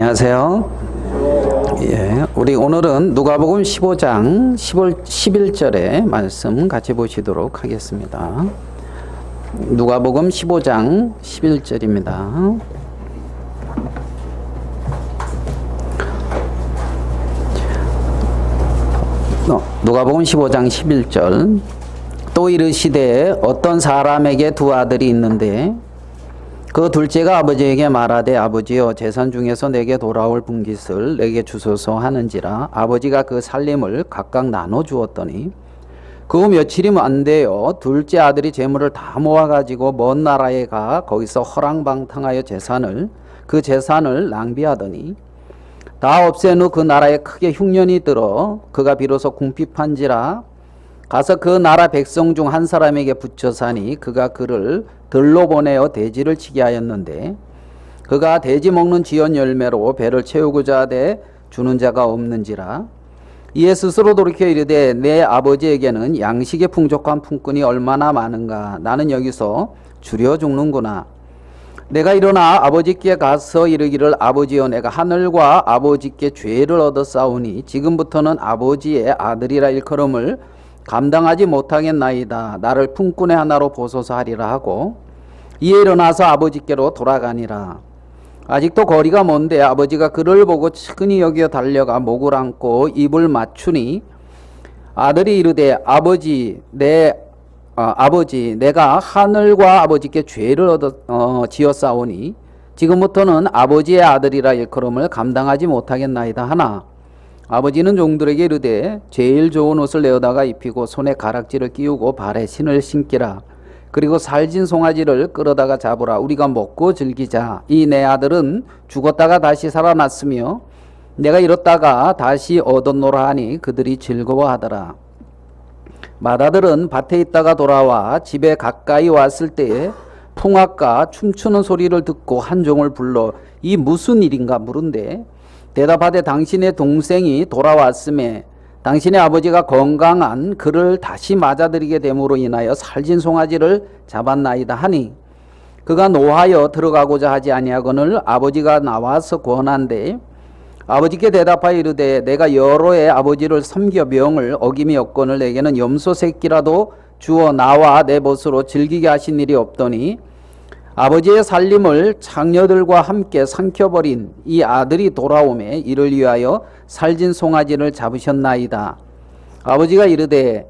안녕하세요. 예, 우리 오늘은 누가복음 15장 11절의 말씀 같이 보시도록 하겠습니다. 누가복음 15장 11절입니다. 누가복음 15장 11절. 또 이르시되 어떤 사람에게 두 아들이 있는데 그 둘째가 아버지에게 말하되 아버지여 재산 중에서 내게 돌아올 분깃을 내게 주소서 하는지라. 아버지가 그 살림을 각각 나눠 주었더니 그 후 며칠이 안 되어 둘째 아들이 재물을 다 모아가지고 먼 나라에 가 거기서 허랑방탕하여 그 재산을 낭비하더니 다 없앤 후 그 나라에 크게 흉년이 들어 그가 비로소 궁핍한지라. 가서 그 나라 백성 중 한 사람에게 붙여 사니 그가 그를 들로 보내어 돼지를 치게 하였는데 그가 돼지 먹는 지연 열매로 배를 채우고자 하되 주는 자가 없는지라. 이에 스스로 돌이켜 이르되 내 아버지에게는 양식의 풍족한 품꾼이 얼마나 많은가. 나는 여기서 줄여 죽는구나. 내가 일어나 아버지께 가서 이르기를 아버지여 내가 하늘과 아버지께 죄를 얻었사오니 지금부터는 아버지의 아들이라 일컬음을 감당하지 못하겠나이다. 나를 품꾼의 하나로 보소서 하리라 하고 이에 일어나서 아버지께로 돌아가니라. 아직도 거리가 먼데 아버지가 그를 보고 측은히 여겨 달려가 목을 안고 입을 맞추니 아들이 이르되 아버지 내가 하늘과 아버지께 죄를 지었사오니 지금부터는 아버지의 아들이라 일컬음을 감당하지 못하겠나이다 하나 아버지는 종들에게 이르되 제일 좋은 옷을 내어다가 입히고 손에 가락지를 끼우고 발에 신을 신기라. 그리고 살진 송아지를 끌어다가 잡으라. 우리가 먹고 즐기자. 이 내 아들은 죽었다가 다시 살아났으며 내가 잃었다가 다시 얻었노라 하니 그들이 즐거워하더라. 맏아들은 밭에 있다가 돌아와 집에 가까이 왔을 때에 풍악과 춤추는 소리를 듣고 한 종을 불러 이 무슨 일인가 물은데 대답하되 당신의 동생이 돌아왔음에 당신의 아버지가 건강한 그를 다시 맞아들이게 됨으로 인하여 살진 송아지를 잡았나이다 하니 그가 노하여 들어가고자 하지 아니하거늘 아버지가 나와서 권한대 아버지께 대답하여 이르되 내가 여러 해 아버지를 섬겨 명을 어김이 없거늘 내게는 염소 새끼라도 주어 나와 내 벗으로 즐기게 하신 일이 없더니 아버지의 살림을 장녀들과 함께 삼켜버린 이 아들이 돌아오매 이를 위하여 살진 송아지를 잡으셨나이다. 아버지가 이르되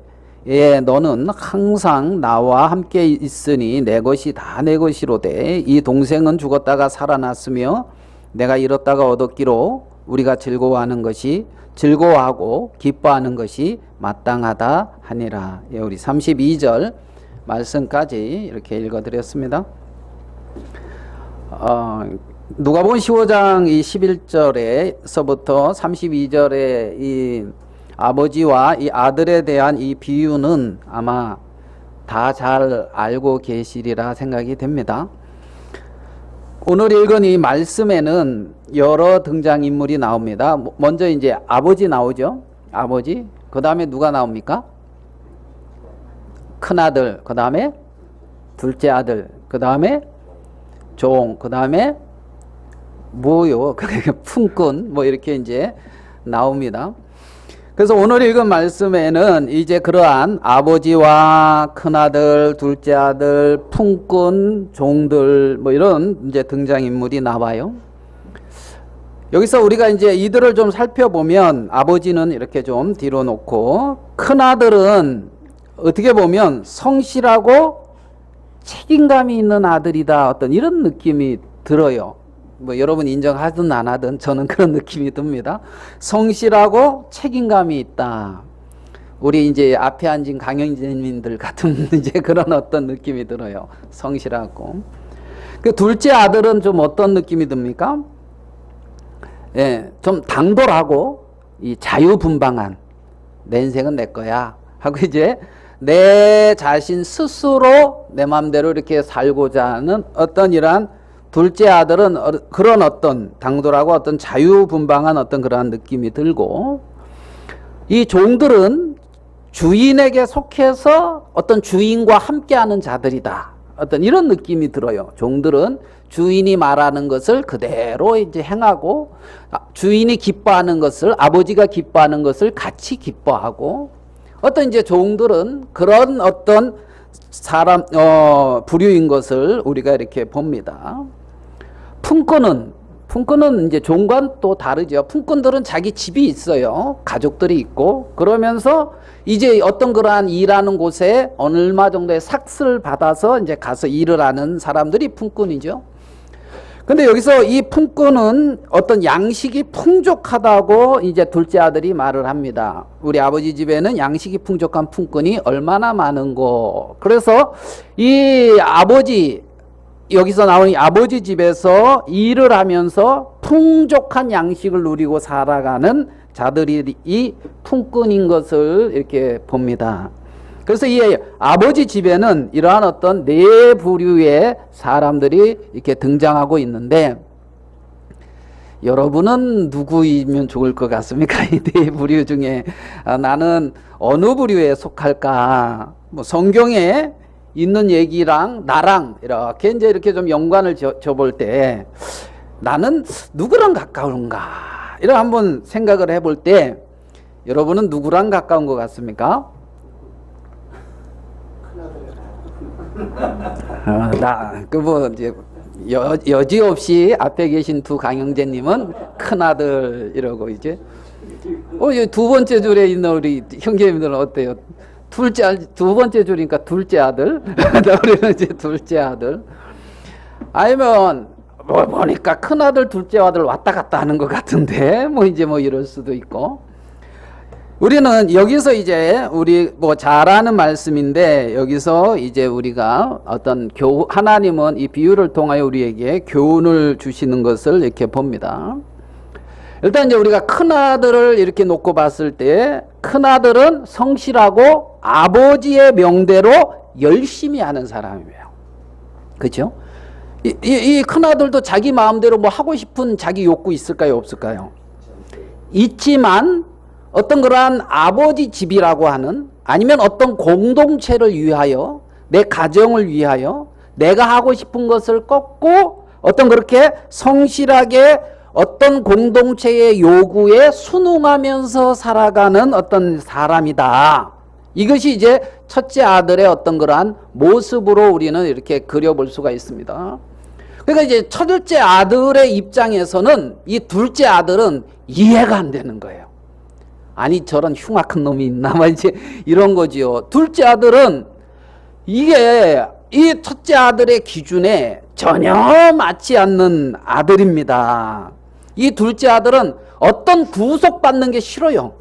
너는 항상 나와 함께 있으니 내 것이 다 내 것이로되 이 동생은 죽었다가 살아났으며 내가 잃었다가 얻었기로 우리가 즐거워하고 기뻐하는 것이 마땅하다 하니라. 우리 32절 말씀까지 이렇게 읽어드렸습니다. 누가복음 15장 이 11절에서부터 32절의 이 아버지와 이 아들에 대한 이 비유는 아마 다 잘 알고 계시리라 생각이 됩니다. 오늘 읽은 이 말씀에는 여러 등장인물이 나옵니다. 먼저 이제 아버지 나오죠. 아버지. 그 다음에 누가 나옵니까? 큰아들. 그 다음에 둘째 아들. 그 다음에 종, 그 다음에 뭐요? 품꾼, 뭐 이렇게 이제 나옵니다. 그래서 오늘 읽은 말씀에는 이제 그러한 아버지와 큰아들, 둘째 아들, 품꾼, 종들, 뭐 이런 이제 등장인물이 나와요. 여기서 우리가 이제 이들을 좀 살펴보면 아버지는 이렇게 좀 뒤로 놓고 큰아들은 어떻게 보면 성실하고 책임감이 있는 아들이다. 어떤 이런 느낌이 들어요. 뭐 여러분 인정하든 안 하든 저는 그런 느낌이 듭니다. 성실하고 책임감이 있다. 우리 이제 앞에 앉은 강영진님들 같은 이제 그런 어떤 느낌이 들어요. 성실하고. 그 둘째 아들은 좀 어떤 느낌이 듭니까? 좀 당돌하고 이 자유분방한 내 인생은 내 거야 하고 이제 내 자신 스스로 내 마음대로 이렇게 살고자 하는 어떤 이러한 둘째 아들은 그런 어떤 당돌하고 어떤 자유분방한 어떤 그러한 느낌이 들고 이 종들은 주인에게 속해서 어떤 주인과 함께하는 자들이다. 어떤 이런 느낌이 들어요. 종들은 주인이 말하는 것을 그대로 이제 행하고, 주인이 기뻐하는 것을, 아버지가 기뻐하는 것을 같이 기뻐하고, 어떤 이제 종들은 그런 어떤 사람, 부류인 것을 우리가 이렇게 봅니다. 품꾼은 이제 종과는 또 다르죠. 품꾼들은 자기 집이 있어요. 가족들이 있고, 그러면서 이제 어떤 그러한 일하는 곳에 얼마 정도의 삭스를 받아서 이제 가서 일을 하는 사람들이 품꾼이죠. 근데 여기서 이 품꾼은 어떤 양식이 풍족하다고 이제 둘째 아들이 말을 합니다. 우리 아버지 집에는 양식이 풍족한 품꾼이 얼마나 많은고. 그래서 이 아버지, 여기서 나오는 이 아버지 집에서 일을 하면서 풍족한 양식을 누리고 살아가는 자들이 이 품꾼인 것을 이렇게 봅니다. 그래서 이 아버지 집에는 이러한 어떤 네 부류의 사람들이 이렇게 등장하고 있는데, 여러분은 누구이면 좋을 것 같습니까? 이 네 부류 중에 나는 어느 부류에 속할까? 뭐 성경에 있는 얘기랑 나랑 이렇게 좀 연관을 줘볼 때 나는 누구랑 가까운가? 이런 한번 생각을 해볼 때 여러분은 누구랑 가까운 것 같습니까? 이제 여지없이 앞에 계신 두 강영재님은 큰아들 이러고 이제 두 번째 줄에 있는 우리 형제님들은 어때요? 두 번째 줄이니까 둘째 아들. 우리는 이제 둘째 아들. 아니면 보니까 큰아들, 둘째 아들 왔다 갔다 하는 것 같은데 이제 이럴 수도 있고. 우리는 여기서 이제 우리 잘 아는 말씀인데, 여기서 이제 우리가 어떤 하나님은 이 비유를 통하여 우리에게 교훈을 주시는 것을 이렇게 봅니다. 일단 이제 우리가 큰아들을 이렇게 놓고 봤을 때, 큰아들은 성실하고 아버지의 명대로 열심히 하는 사람이에요. 그렇죠? 이 큰아들도 자기 마음대로 하고 싶은 자기 욕구 있을까요, 없을까요? 있지만 어떤 그러한 아버지 집이라고 하는, 아니면 어떤 공동체를 위하여, 내 가정을 위하여 내가 하고 싶은 것을 꺾고 어떤 그렇게 성실하게 어떤 공동체의 요구에 순응하면서 살아가는 어떤 사람이다. 이것이 이제 첫째 아들의 어떤 그러한 모습으로 우리는 이렇게 그려볼 수가 있습니다. 그러니까 이제 첫째 아들의 입장에서는 이 둘째 아들은 이해가 안 되는 거예요. 아니 저런 흉악한 놈이 있나 이제 이런 거지요. 둘째 아들은 이게 이 첫째 아들의 기준에 전혀 맞지 않는 아들입니다. 이 둘째 아들은 어떤 구속받는 게 싫어요.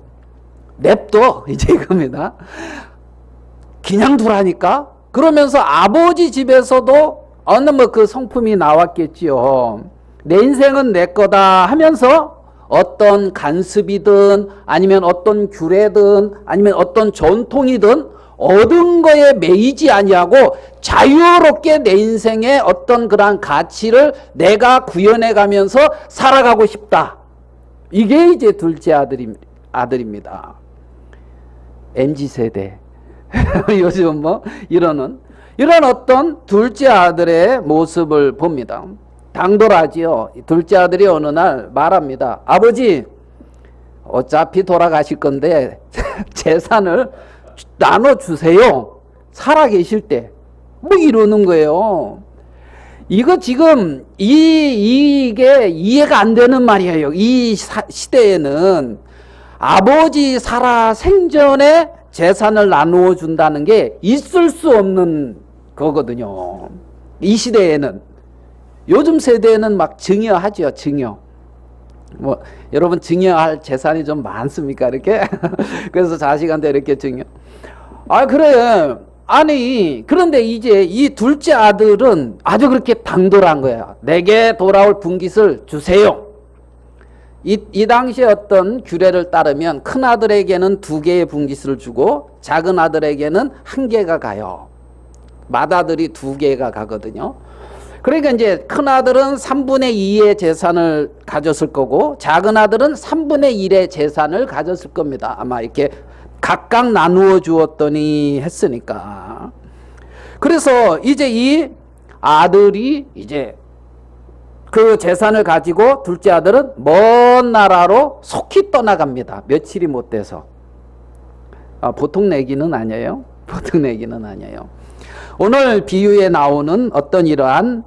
냅둬 이제 이겁니다. 그냥 두라니까. 그러면서 아버지 집에서도 어느 그 성품이 나왔겠지요. 내 인생은 내 거다 하면서 어떤 간습이든 아니면 어떤 규례든 아니면 어떤 전통이든 얻은 거에 매이지 아니하고 자유롭게 내 인생의 어떤 그런 가치를 내가 구현해 가면서 살아가고 싶다. 이게 이제 둘째 아들입니다. MZ세대. 요즘 이런 어떤 둘째 아들의 모습을 봅니다. 당돌하지요. 둘째 아들이 어느 날 말합니다. 아버지, 어차피 돌아가실 건데 재산을 나눠주세요. 살아계실 때. 이러는 거예요. 이거 지금 이게 이해가 안 되는 말이에요. 이 시대에는 아버지 살아 생전에 재산을 나누어 준다는 게 있을 수 없는 거거든요. 이 시대에는. 요즘 세대에는 증여하죠. 증여. 여러분 증여할 재산이 좀 많습니까? 이렇게. 그래서 자식한테 이렇게 증여. 그래. 아니, 그런데 이제 이 둘째 아들은 아주 그렇게 당돌한 거야. 내게 돌아올 분깃을 주세요. 이 당시에 어떤 규례를 따르면 큰 아들에게는 2개의 분깃을 주고 작은 아들에게는 1개가 가요. 맏아들이 2개가 가거든요. 그러니까 이제 큰 아들은 3분의 2의 재산을 가졌을 거고 작은 아들은 3분의 1의 재산을 가졌을 겁니다. 아마 이렇게 각각 나누어 주었더니 했으니까. 그래서 이제 이 아들이 이제 그 재산을 가지고 둘째 아들은 먼 나라로 속히 떠나갑니다. 며칠이 못 돼서. 보통 내기는 아니에요. 보통 내기는 아니에요. 오늘 비유에 나오는 어떤 이러한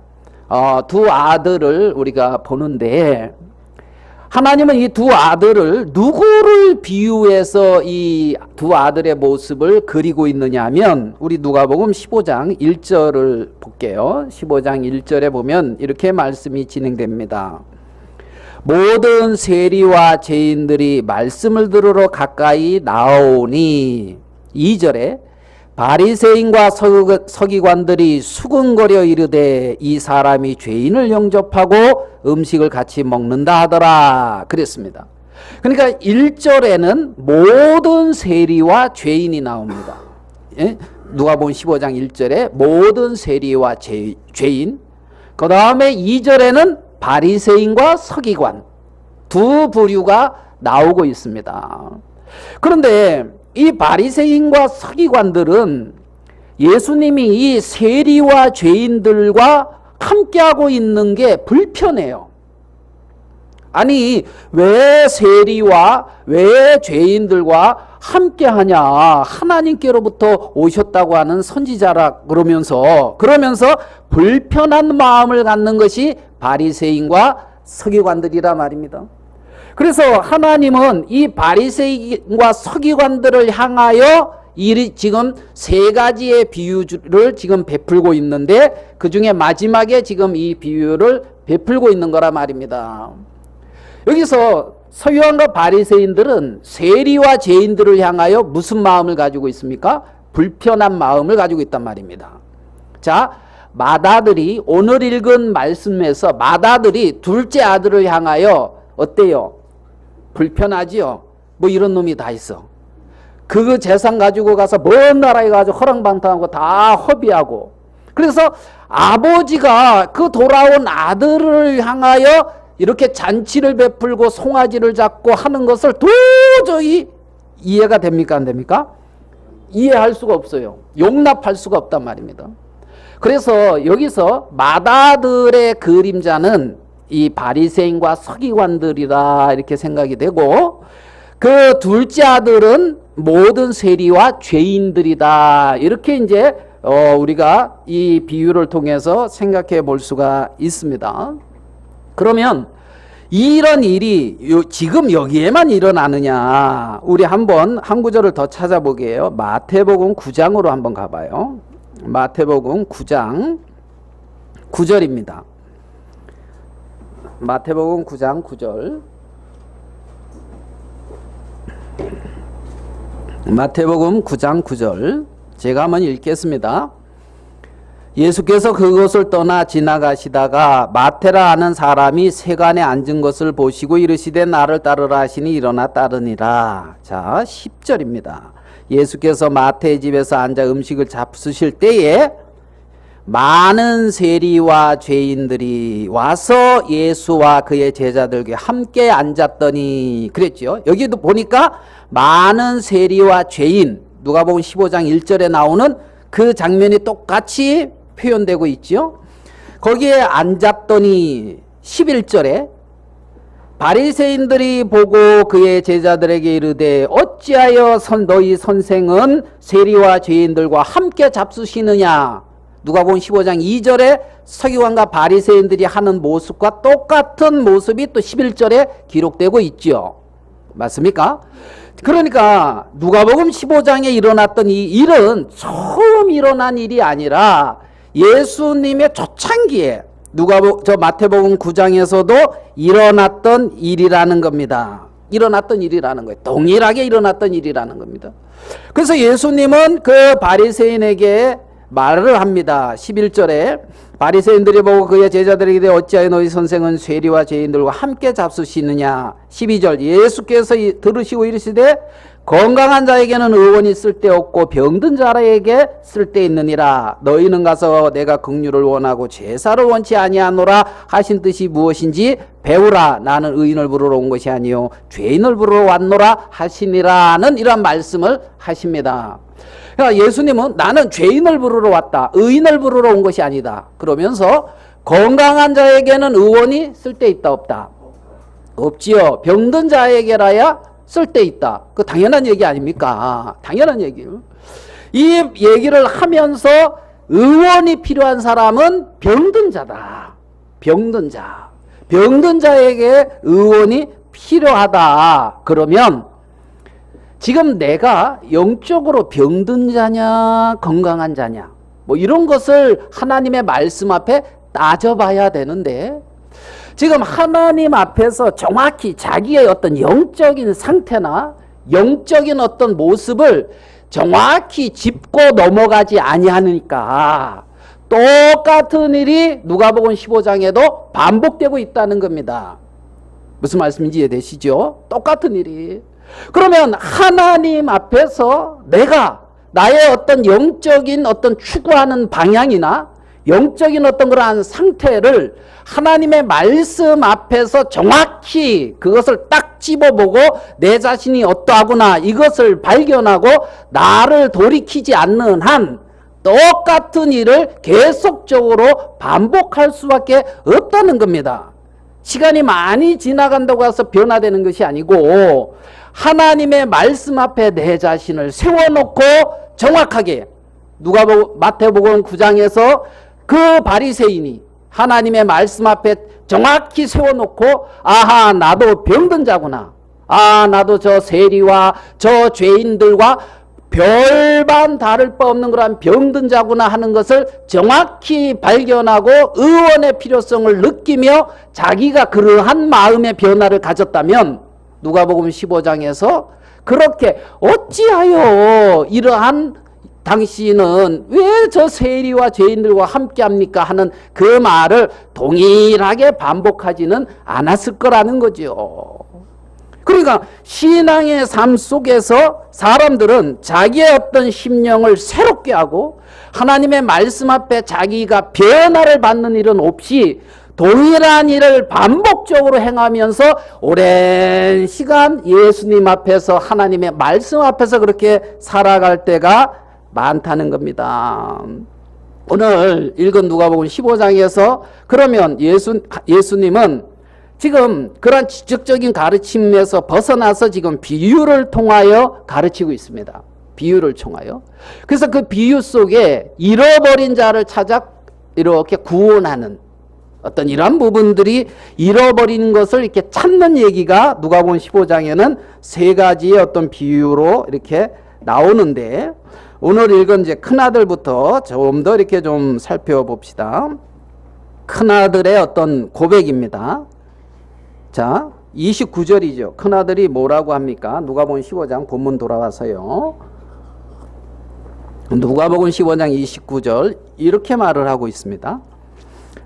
두 아들을 우리가 보는데, 하나님은 이 두 아들을 누구를 비유해서 이 두 아들의 모습을 그리고 있느냐 하면, 우리 누가복음 15장 1절을 볼게요. 15장 1절에 보면 이렇게 말씀이 진행됩니다. 모든 세리와 죄인들이 말씀을 들으러 가까이 나오니, 2절에 바리새인과 서기관들이 수근거려 이르되 이 사람이 죄인을 영접하고 음식을 같이 먹는다 하더라 그랬습니다. 그러니까 1절에는 모든 세리와 죄인이 나옵니다. 예? 누가복음 15장 1절에 모든 세리와 죄인, 그 다음에 2절에는 바리새인과 서기관, 두 부류가 나오고 있습니다. 그런데 이 바리새인과 서기관들은 예수님이 이 세리와 죄인들과 함께하고 있는 게 불편해요. 아니, 왜 세리와 왜 죄인들과 함께하냐, 하나님께로부터 오셨다고 하는 선지자라 그러면서 불편한 마음을 갖는 것이 바리새인과 서기관들이라 말입니다. 그래서 하나님은 이 바리새인과 서기관들을 향하여 지금 세 가지의 비유를 지금 베풀고 있는데, 그 중에 마지막에 지금 이 비유를 베풀고 있는 거라 말입니다. 여기서 서기관과 바리새인들은 세리와 죄인들을 향하여 무슨 마음을 가지고 있습니까? 불편한 마음을 가지고 있단 말입니다. 자, 맏아들이 오늘 읽은 말씀에서 맏아들이 둘째 아들을 향하여 어때요? 불편하지요. 뭐 이런 놈이 다 있어. 그 재산 가지고 가서 먼 나라에 가서 허랑방탕하고 다 허비하고, 그래서 아버지가 그 돌아온 아들을 향하여 이렇게 잔치를 베풀고 송아지를 잡고 하는 것을 도저히 이해가 됩니까? 안 됩니까? 이해할 수가 없어요. 용납할 수가 없단 말입니다. 그래서 여기서 맏아들의 그림자는 이 바리새인과 서기관들이라 이렇게 생각이 되고, 그 둘째 아들은 모든 세리와 죄인들이다, 이렇게 이제 우리가 이 비유를 통해서 생각해 볼 수가 있습니다. 그러면 이런 일이 지금 여기에만 일어나느냐, 우리 한번 한 구절을 더 찾아보게요. 마태복음 9장으로 한번 가봐요. 마태복음 9장 9절입니다. 마태복음 9장 9절. 마태복음 9장 9절. 제가 한번 읽겠습니다. 예수께서 그곳을 떠나 지나가시다가 마태라 하는 사람이 세간에 앉은 것을 보시고 이르시되 나를 따르라 하시니 일어나 따르니라. 자, 10절입니다. 예수께서 마태의 집에서 앉아 음식을 잡수실 때에 많은 세리와 죄인들이 와서 예수와 그의 제자들과 함께 앉았더니 그랬죠. 여기도 보니까 많은 세리와 죄인, 누가복음 15장 1절에 나오는 그 장면이 똑같이 표현되고 있죠. 거기에 앉았더니 11절에 바리새인들이 보고 그의 제자들에게 이르되 어찌하여 너희 선생은 세리와 죄인들과 함께 잡수시느냐. 누가복음 15장 2절에 서기관과 바리새인들이 하는 모습과 똑같은 모습이 또 11절에 기록되고 있죠. 맞습니까? 그러니까 누가복음 15장에 일어났던 이 일은 처음 일어난 일이 아니라 예수님의 초창기에 마태복음 9장에서도 일어났던 일이라는 겁니다. 일어났던 일이라는 거예요. 동일하게 일어났던 일이라는 겁니다. 그래서 예수님은 그 바리새인에게 말을 합니다. 11절에 바리새인들이 보고 그의 제자들에게 어찌하여 너희 선생은 세리와 죄인들과 함께 잡수시느냐. 12절 예수께서 들으시고 이르시되 건강한 자에게는 의원이 쓸데없고 병든 자에게 쓸데있느니라. 너희는 가서 내가 긍휼을 원하고 제사를 원치 아니하노라 하신 뜻이 무엇인지 배우라. 나는 의인을 부르러 온 것이 아니요 죄인을 부르러 왔노라 하시니라는 이런 말씀을 하십니다. 그러니까 예수님은 나는 죄인을 부르러 왔다. 의인을 부르러 온 것이 아니다. 그러면서 건강한 자에게는 의원이 쓸데있다 없다? 없지요. 병든 자에게라야 쓸데있다. 그 당연한 얘기 아닙니까? 당연한 얘기예요. 이 얘기를 하면서 의원이 필요한 사람은 병든 자다. 병든 자. 병든 자에게 의원이 필요하다. 그러면 지금 내가 영적으로 병든 자냐 건강한 자냐 뭐 이런 것을 하나님의 말씀 앞에 따져봐야 되는데, 지금 하나님 앞에서 정확히 자기의 어떤 영적인 상태나 영적인 어떤 모습을 정확히 짚고 넘어가지 아니하니까 똑같은 일이 누가복음 15장에도 반복되고 있다는 겁니다. 무슨 말씀인지 이해되시죠? 똑같은 일이. 그러면 하나님 앞에서 내가 나의 어떤 영적인 어떤 추구하는 방향이나 영적인 어떤 그러한 상태를 하나님의 말씀 앞에서 정확히 그것을 딱 집어보고 내 자신이 어떠하구나 이것을 발견하고 나를 돌이키지 않는 한 똑같은 일을 계속적으로 반복할 수밖에 없다는 겁니다. 시간이 많이 지나간다고 해서 변화되는 것이 아니고 하나님의 말씀 앞에 내 자신을 세워놓고 정확하게 마태복음 9장에서 그 바리새인이 하나님의 말씀 앞에 정확히 세워놓고 아하 나도 병든 자구나. 아 나도 저 세리와 저 죄인들과 별반 다를 바 없는 그러한 병든 자구나 하는 것을 정확히 발견하고 의원의 필요성을 느끼며 자기가 그러한 마음의 변화를 가졌다면 누가복음 15장에서 그렇게 어찌하여 이러한 당신은 왜 저 세리와 죄인들과 함께합니까 하는 그 말을 동일하게 반복하지는 않았을 거라는 거죠. 그러니까 신앙의 삶 속에서 사람들은 자기의 어떤 심령을 새롭게 하고 하나님의 말씀 앞에 자기가 변화를 받는 일은 없이 동일한 일을 반복적으로 행하면서 오랜 시간 예수님 앞에서 하나님의 말씀 앞에서 그렇게 살아갈 때가 많다는 겁니다. 오늘 읽은 누가복음 15장에서 그러면 예수님은 지금 그런 지적적인 가르침에서 벗어나서 지금 비유를 통하여 가르치고 있습니다. 비유를 통하여. 그래서 그 비유 속에 잃어버린 자를 찾아 이렇게 구원하는 어떤 이러한 부분들이 잃어버린 것을 이렇게 찾는 얘기가 누가복음 15장에는 세 가지의 어떤 비유로 이렇게 나오는데, 오늘 읽은 이제 큰아들부터 좀 더 이렇게 좀 살펴봅시다. 큰아들의 어떤 고백입니다. 자, 29절이죠. 큰아들이 뭐라고 합니까? 누가복음 15장 본문 돌아와서요. 누가복음 15장 29절 이렇게 말을 하고 있습니다.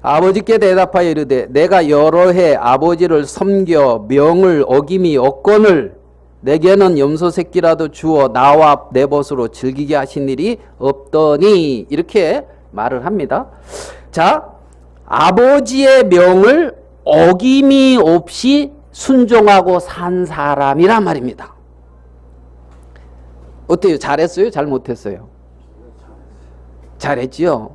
아버지께 대답하여 이르되 내가 여러 해 아버지를 섬겨 명을 어김이 없거늘 내게는 염소 새끼라도 주어 나와 내 벗으로 즐기게 하신 일이 없더니 이렇게 말을 합니다. 자, 아버지의 명을 어김이 없이 순종하고 산 사람이란 말입니다. 어때요? 잘했어요? 잘못했어요? 잘했지요?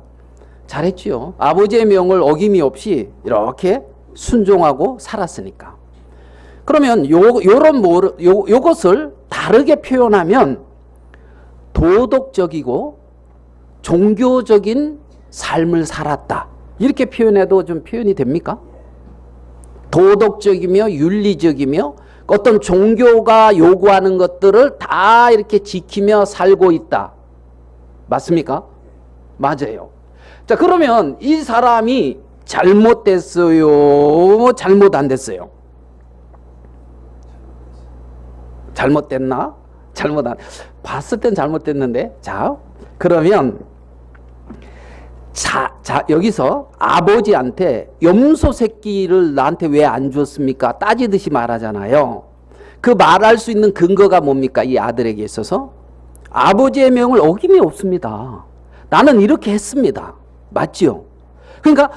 잘했지요. 아버지의 명을 어김이 없이 이렇게 순종하고 살았으니까. 그러면 요것을 다르게 표현하면 도덕적이고 종교적인 삶을 살았다. 이렇게 표현해도 좀 표현이 됩니까? 도덕적이며 윤리적이며 어떤 종교가 요구하는 것들을 다 이렇게 지키며 살고 있다. 맞습니까? 맞아요. 자, 그러면 이 사람이 잘못됐어요? 잘못 안 됐어요? 잘못됐나? 잘못 안, 봤을 땐 잘못됐는데. 자, 그러면 자, 여기서 아버지한테 염소 새끼를 나한테 왜 안 줬습니까? 따지듯이 말하잖아요. 그 말할 수 있는 근거가 뭡니까? 이 아들에게 있어서 아버지의 명을 어김이 없습니다. 나는 이렇게 했습니다. 맞지요? 그러니까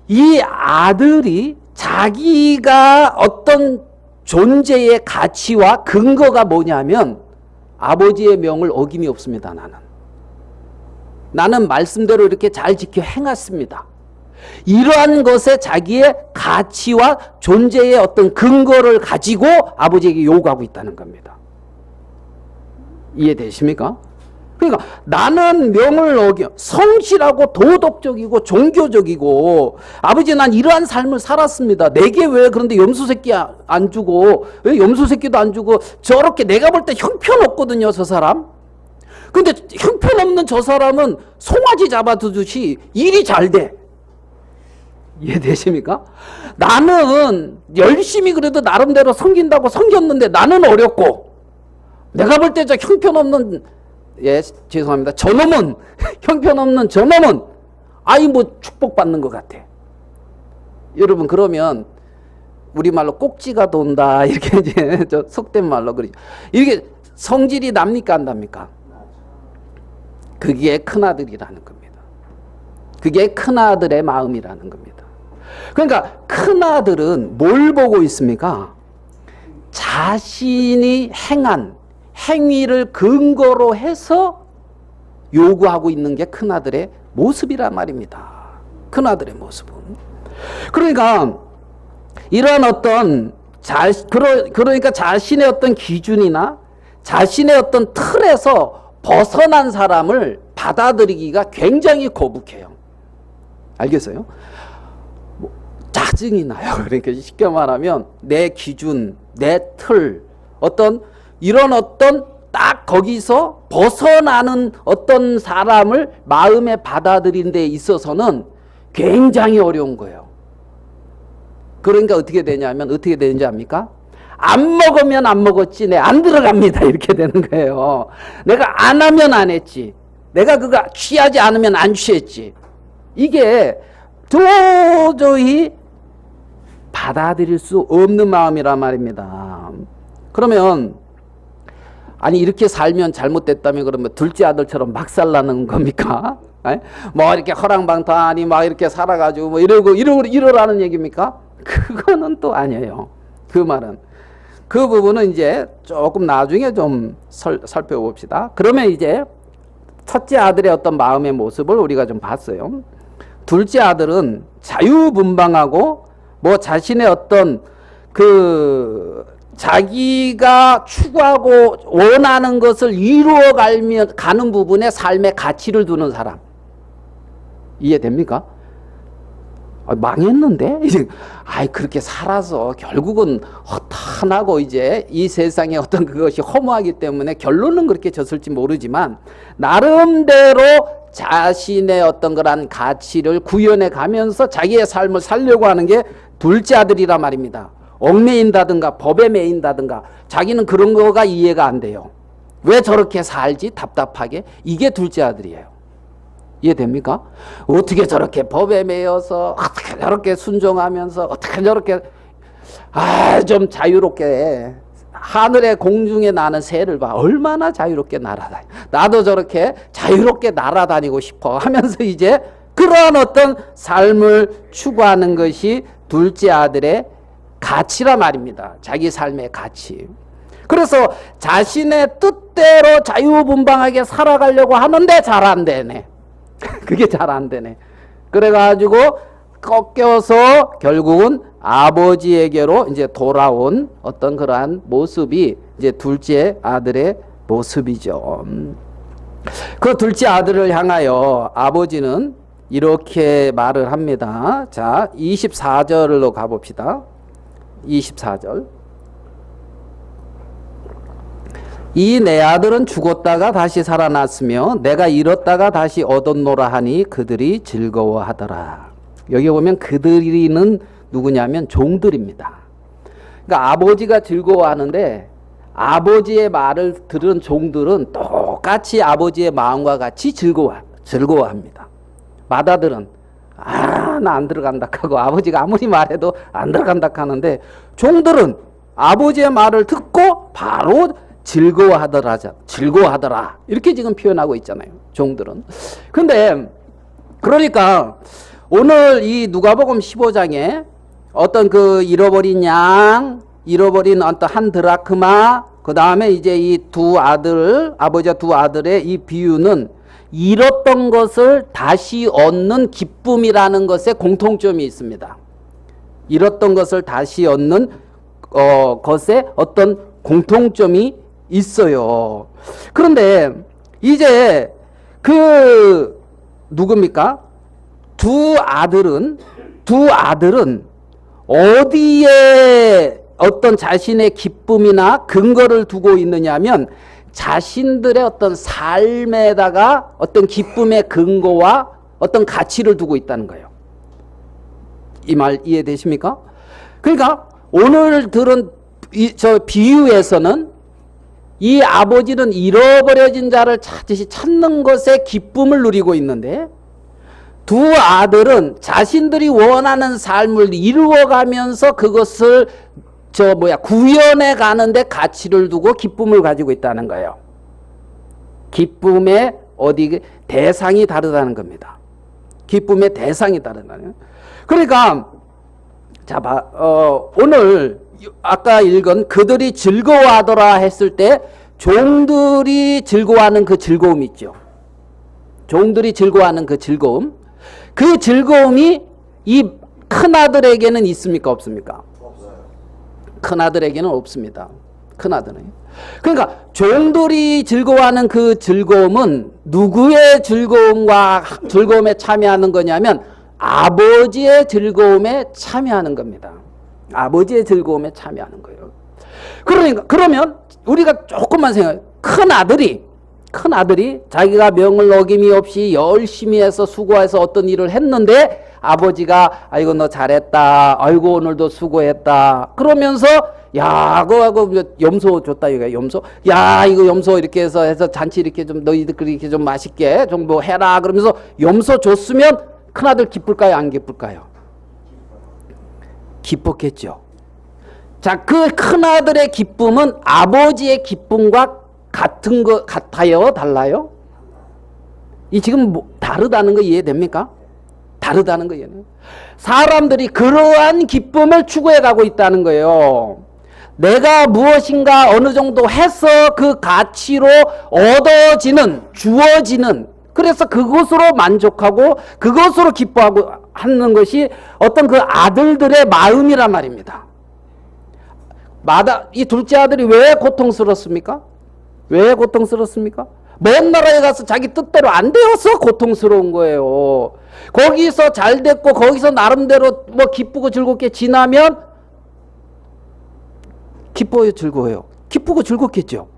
이 아들이 자기가 어떤 존재의 가치와 근거가 뭐냐면 아버지의 명을 어김이 없습니다. 나는 말씀대로 이렇게 잘 지켜 행했습니다. 이러한 것에 자기의 가치와 존재의 어떤 근거를 가지고 아버지에게 요구하고 있다는 겁니다. 이해되십니까? 그러니까 나는 명을 어겨 성실하고 도덕적이고 종교적이고 아버지 난 이러한 삶을 살았습니다. 내게 왜 그런데 염소새끼 안 주고 왜 염소새끼도 안 주고 저렇게 내가 볼 때 형편없거든요. 저 사람. 근데 형편없는 저 사람은 송아지 잡아두듯이 일이 잘 돼. 이해되십니까? 나는 열심히 그래도 나름대로 섬긴다고 섬겼는데 나는 어렵고 내가 볼 때 저 형편없는 죄송합니다. 저놈은 형편없는 저놈은 아이 뭐 축복받는 것 같아. 여러분 그러면 우리말로 꼭지가 돈다 이렇게 이제 저 속된 말로 그러죠. 이게 성질이 납니까 안 납니까? 그게 큰아들이라는 겁니다. 그게 큰아들의 마음이라는 겁니다. 그러니까 큰아들은 뭘 보고 있습니까? 자신이 행한 행위를 근거로 해서 요구하고 있는 게 큰아들의 모습이란 말입니다. 큰아들의 모습은. 그러니까 이런 어떤 그러니까 자신의 어떤 기준이나 자신의 어떤 틀에서 벗어난 사람을 받아들이기가 굉장히 거북해요. 알겠어요? 짜증이 나요. 그러니까 쉽게 말하면 내 기준, 내 틀, 이런 어떤 딱 거기서 벗어나는 어떤 사람을 마음에 받아들이는 데 있어서는 굉장히 어려운 거예요. 그러니까 어떻게 되는지 압니까? 안 먹으면 안 먹었지, 내 안 들어갑니다. 이렇게 되는 거예요. 내가 안 하면 안 했지. 내가 그거 취하지 않으면 안 취했지. 이게 도저히 받아들일 수 없는 마음이란 말입니다. 그러면 아니 이렇게 살면 잘못됐다면 그러면 둘째 아들처럼 막 살라는 겁니까? 뭐 이렇게 허랑방탕하니 막 이렇게 살아가지고 뭐 이러라는 얘기입니까? 그거는 또 아니에요. 그 말은. 그 부분은 이제 조금 나중에 좀 살펴봅시다. 그러면 이제 첫째 아들의 어떤 마음의 모습을 우리가 좀 봤어요. 둘째 아들은 자유분방하고 뭐 자신의 어떤 자기가 추구하고 원하는 것을 이루어 가는 부분에 삶의 가치를 두는 사람. 이해됩니까? 망했는데? 그렇게 살아서 결국은 허탄하고 이제 이 세상에 어떤 그것이 허무하기 때문에 결론은 그렇게 졌을지 모르지만 나름대로 자신의 어떤 그런 가치를 구현해 가면서 자기의 삶을 살려고 하는 게 둘째 아들이란 말입니다. 얽매인다든가 법에 매인다든가 자기는 그런 거가 이해가 안 돼요. 왜 저렇게 살지? 답답하게. 이게 둘째 아들이에요. 이해됩니까? 어떻게 저렇게 법에 매여서 어떻게 저렇게 순종하면서 어떻게 저렇게 좀 자유롭게 하늘의 공중에 나는 새를 봐. 얼마나 자유롭게 날아다니. 나도 저렇게 자유롭게 날아다니고 싶어 하면서 이제 그러한 어떤 삶을 추구하는 것이 둘째 아들의 가치라 말입니다. 자기 삶의 가치. 그래서 자신의 뜻대로 자유분방하게 살아가려고 하는데 잘 안 되네. 그게 잘 안 되네. 그래가지고 꺾여서 결국은 아버지에게로 이제 돌아온 어떤 그러한 모습이 이제 둘째 아들의 모습이죠. 그 둘째 아들을 향하여 아버지는 이렇게 말을 합니다. 자, 24절로 가봅시다. 24절. 이 내 아들은 죽었다가 다시 살아났으며 내가 잃었다가 다시 얻었노라 하니 그들이 즐거워하더라. 여기 보면 그들이는 누구냐면 종들입니다. 그러니까 아버지가 즐거워하는데 아버지의 말을 들은 종들은 똑같이 아버지의 마음과 같이 즐거워합니다. 맏아들은 나 안 들어간다 하고 아버지가 아무리 말해도 안 들어간다 하는데 종들은 아버지의 말을 듣고 바로 즐거워하더라. 이렇게 지금 표현하고 있잖아요. 종들은. 근데 그러니까 오늘 이 누가복음 15장에 어떤 잃어버린 양, 잃어버린 어떤 한 드라크마, 그 다음에 이제 이 두 아들, 아버지와 두 아들의 이 비유는 잃었던 것을 다시 얻는 기쁨이라는 것에 공통점이 있습니다. 잃었던 것을 다시 얻는 것에 어떤 공통점이 있어요. 그런데 이제 그 누굽니까? 두 아들은 어디에 어떤 자신의 기쁨이나 근거를 두고 있느냐 하면 자신들의 어떤 삶에다가 어떤 기쁨의 근거와 어떤 가치를 두고 있다는 거예요. 이 말 이해되십니까? 그러니까 오늘 들은 저 비유에서는 이 아버지는 잃어버려진 자를 찾듯이 찾는 것에 기쁨을 누리고 있는데 두 아들은 자신들이 원하는 삶을 이루어가면서 그것을 구현해 가는데 가치를 두고 기쁨을 가지고 있다는 거예요. 기쁨의 대상이 다르다는 겁니다. 기쁨의 대상이 다르다는. 그러니까 오늘 아까 읽은 그들이 즐거워하더라 했을 때 종들이 즐거워하는 그 즐거움 있죠. 종들이 즐거워하는 그 즐거움. 그 즐거움이 이 큰아들에게는 있습니까? 없습니까? 없어요. 큰아들에게는 없습니다. 큰아들은. 그러니까 종들이 즐거워하는 그 즐거움은 누구의 즐거움에 참여하는 거냐면 아버지의 즐거움에 참여하는 겁니다. 아버지의 즐거움에 참여하는 거예요. 그러면 우리가 조금만 생각해요. 큰아들이 자기가 명을 어김이 없이 열심히 해서 수고해서 어떤 일을 했는데 아버지가 아이고 너 잘했다. 아이고 오늘도 수고했다. 그러면서 야, 그거 염소 줬다 이거 염소. 야, 이거 염소 이렇게 해서 잔치 이렇게 좀 너희들 이렇게 좀 맛있게 좀 뭐 해라. 그러면서 염소 줬으면 큰아들 기쁠까요? 안 기쁠까요? 기뻤겠죠. 자, 그 큰아들의 기쁨은 아버지의 기쁨과 같은 것 같아요? 달라요? 이 지금 다르다는 거 이해됩니까? 다르다는 거 이해해요. 사람들이 그러한 기쁨을 추구해 가고 있다는 거예요. 내가 무엇인가 어느 정도 해서 그 가치로 주어지는 그래서 그것으로 만족하고 그것으로 기뻐하고 하는 것이 어떤 그 아들들의 마음이란 말입니다. 이 둘째 아들이 왜 고통스럽습니까? 왜 고통스럽습니까? 먼 나라에 가서 자기 뜻대로 안 되어서 고통스러운 거예요. 거기서 잘 됐고 거기서 나름대로 뭐 기쁘고 즐겁게 지나면 기뻐요, 즐거워요? 기쁘고 즐겁겠죠.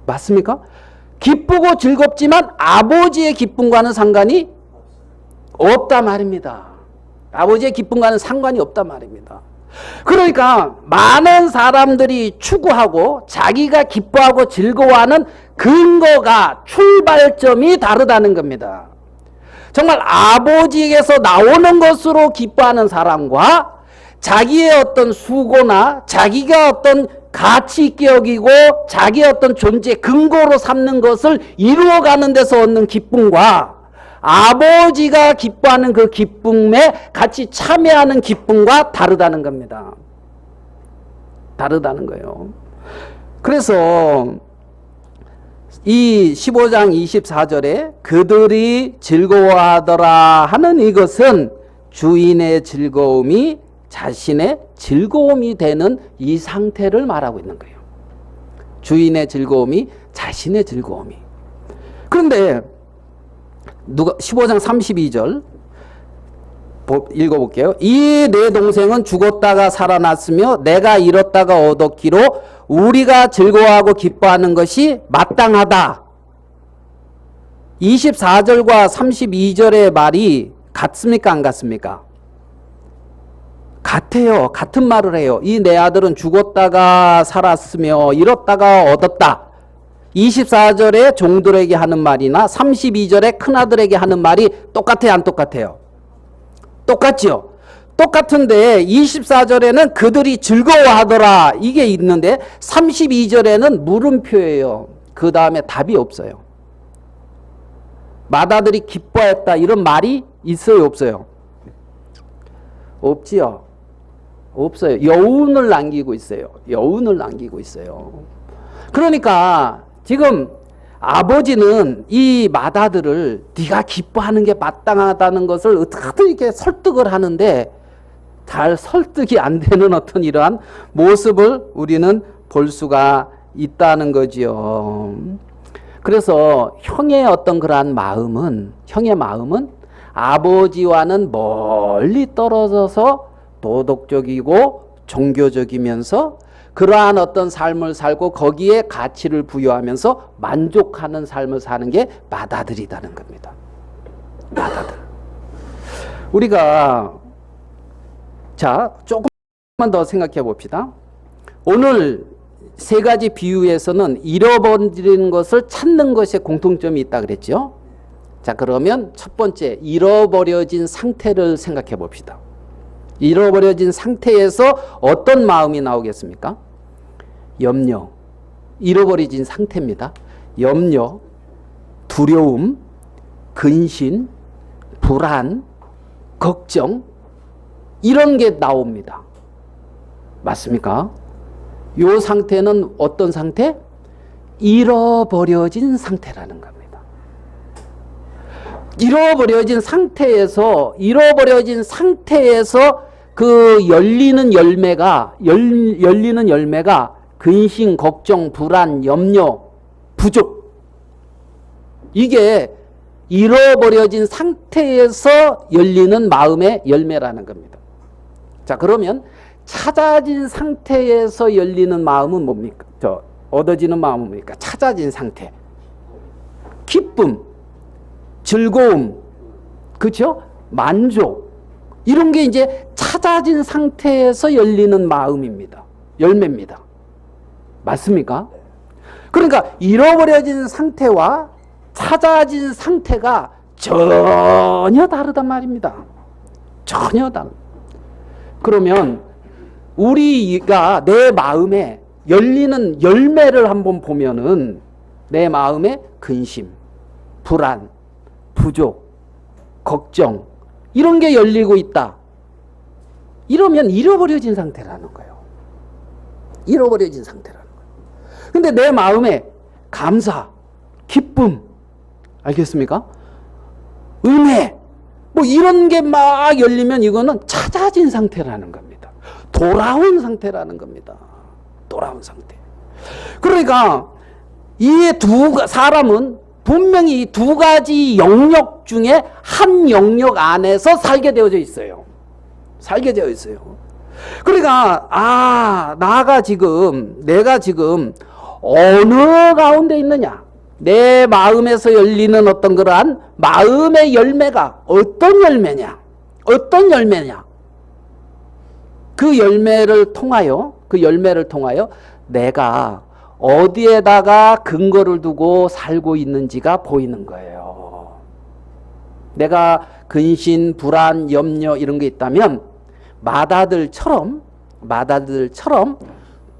맞습니까? 기쁘고 즐겁지만 아버지의 기쁨과는 상관이 없다 말입니다. 아버지의 기쁨과는 상관이 없다 말입니다. 그러니까 많은 사람들이 추구하고 자기가 기뻐하고 즐거워하는 근거가 출발점이 다르다는 겁니다. 정말 아버지에게서 나오는 것으로 기뻐하는 사람과 자기의 어떤 수고나 자기가 어떤 가치 있게 여기고 자기의 어떤 존재 근거로 삼는 것을 이루어가는 데서 얻는 기쁨과 아버지가 기뻐하는 그 기쁨에 같이 참여하는 기쁨과 다르다는 겁니다. 다르다는 거예요. 그래서 이 15장 24절에 그들이 즐거워하더라 하는 이것은 주인의 즐거움이 자신의 즐거움이 되는 이 상태를 말하고 있는 거예요. 주인의 즐거움이 자신의 즐거움이. 그런데 15장 32절 읽어볼게요. 이 내 동생은 죽었다가 살아났으며 내가 잃었다가 얻었기로 우리가 즐거워하고 기뻐하는 것이 마땅하다. 24절과 32절의 말이 같습니까? 안 같습니까? 같아요. 같은 말을 해요. 이 내 아들은 죽었다가 살았으며 잃었다가 얻었다. 24절에 종들에게 하는 말이나 32절에 큰아들에게 하는 말이 똑같아요? 안 똑같아요? 똑같죠? 똑같은데 24절에는 그들이 즐거워하더라 이게 있는데 32절에는 물음표예요. 그 다음에 답이 없어요. 맏아들이 기뻐했다 이런 말이 있어요? 없어요? 없지요. 없어요. 여운을 남기고 있어요. 여운을 남기고 있어요. 그러니까 지금 아버지는 이 맏아들을 네가 기뻐하는 게 마땅하다는 것을 어떻게든 이렇게 설득을 하는데 잘 설득이 안 되는 어떤 이러한 모습을 우리는 볼 수가 있다는 거지요. 그래서 형의 어떤 그러한 마음은, 형의 마음은 아버지와는 멀리 떨어져서 도덕적이고 종교적이면서 그러한 어떤 삶을 살고 거기에 가치를 부여하면서 만족하는 삶을 사는 게 맏아들이라는 겁니다. 맏아들. 우리가 자 조금만 더 생각해 봅시다. 오늘 세 가지 비유에서는 잃어버리는 것을 찾는 것에 공통점이 있다 그랬죠. 자, 그러면 첫 번째 잃어버려진 상태를 생각해 봅시다. 잃어버려진 상태에서 어떤 마음이 나오겠습니까? 염려, 잃어버려진 상태입니다. 염려, 두려움, 근심, 불안, 걱정, 이런 게 나옵니다. 맞습니까? 이 상태는 어떤 상태? 잃어버려진 상태라는 겁니다. 잃어버려진 상태에서 그 열리는 열매가 근심, 걱정, 불안, 염려, 부족. 이게 잃어버려진 상태에서 열리는 마음의 열매라는 겁니다. 자, 그러면 찾아진 상태에서 열리는 마음은 뭡니까? 얻어지는 마음은 뭡니까? 찾아진 상태. 기쁨, 즐거움, 그렇죠? 만족. 이런 게 이제 찾아진 상태에서 열리는 마음입니다. 열매입니다. 맞습니까? 그러니까 잃어버려진 상태와 찾아진 상태가 전혀 다르단 말입니다. 전혀 다르. 그러면 우리가 내 마음에 열리는 열매를 한번 보면은 내 마음에 근심, 불안, 부족, 걱정 이런 게 열리고 있다. 이러면 잃어버려진 상태라는 거예요. 잃어버려진 상태라는 거예요. 근데 내 마음에 감사, 기쁨, 알겠습니까? 은혜, 뭐 이런 게 막 열리면 이거는 찾아진 상태라는 겁니다. 돌아온 상태라는 겁니다. 돌아온 상태. 그러니까 이 사람은 분명히 이 두 가지 영역 중에 한 영역 안에서 살게 되어져 있어요. 살게 되어 있어요. 그러니까 내가 지금 어느 가운데 있느냐? 내 마음에서 열리는 어떤 그러한 마음의 열매가 어떤 열매냐? 어떤 열매냐? 그 열매를 통하여 내가 어디에다가 근거를 두고 살고 있는지가 보이는 거예요. 내가 근심, 불안, 염려 이런 게 있다면 맏아들처럼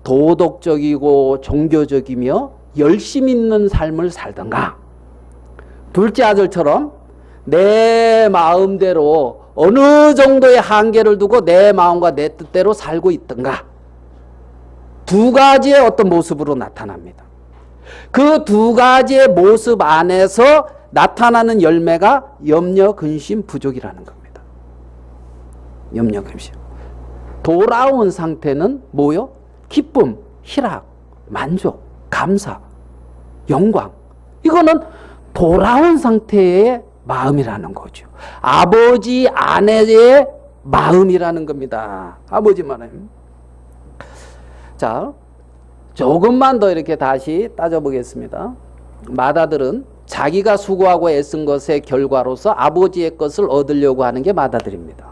도덕적이고 종교적이며 열심 있는 삶을 살던가, 둘째 아들처럼 내 마음대로 어느 정도의 한계를 두고 내 마음과 내 뜻대로 살고 있던가, 두 가지의 어떤 모습으로 나타납니다. 그 두 가지의 모습 안에서 나타나는 열매가 염려, 근심, 부족이라는 겁니다. 염려, 근심. 돌아온 상태는 뭐요? 기쁨, 희락, 만족, 감사, 영광. 이거는 돌아온 상태의 마음이라는 거죠. 아버지 안에의 마음이라는 겁니다. 아버지 마음. 자, 조금만 더 이렇게 다시 따져보겠습니다. 맏아들은 자기가 수고하고 애쓴 것의 결과로서 아버지의 것을 얻으려고 하는 게 맏아들입니다.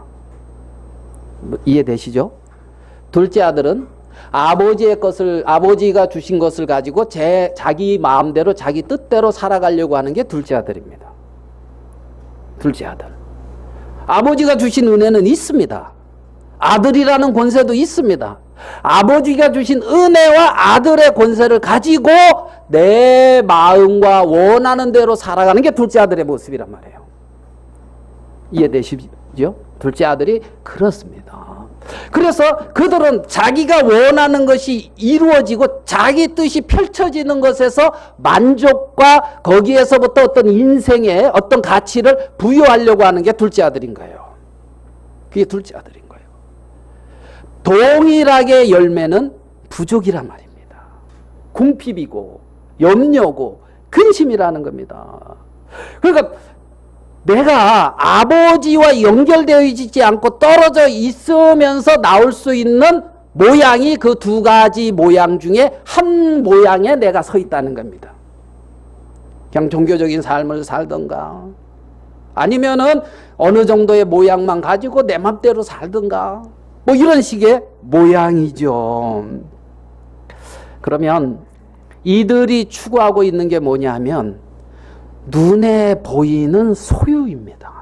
이해되시죠? 둘째 아들은 아버지가 주신 것을 가지고 자기 마음대로 자기 뜻대로 살아가려고 하는 게 둘째 아들입니다. 둘째 아들. 아버지가 주신 은혜는 있습니다. 아들이라는 권세도 있습니다. 아버지가 주신 은혜와 아들의 권세를 가지고 내 마음과 원하는 대로 살아가는 게 둘째 아들의 모습이란 말이에요. 이해되시죠? 둘째 아들이 그렇습니다. 그래서 그들은 자기가 원하는 것이 이루어지고 자기 뜻이 펼쳐지는 것에서 만족과 거기에서부터 어떤 인생의 어떤 가치를 부여하려고 하는 게 둘째 아들인 거예요. 그게 둘째 아들인 거예요. 동일하게 열매는 부족이란 말입니다. 궁핍이고 염려고 근심이라는 겁니다. 그러니까 내가 아버지와 연결되어 있지 않고 떨어져 있으면서 나올 수 있는 모양이 그 두 가지 모양 중에 한 모양에 내가 서 있다는 겁니다. 그냥 종교적인 삶을 살던가 아니면은 어느 정도의 모양만 가지고 내 맘대로 살던가 뭐 이런 식의 모양이죠. 그러면 이들이 추구하고 있는 게 뭐냐 하면 눈에 보이는 소유입니다.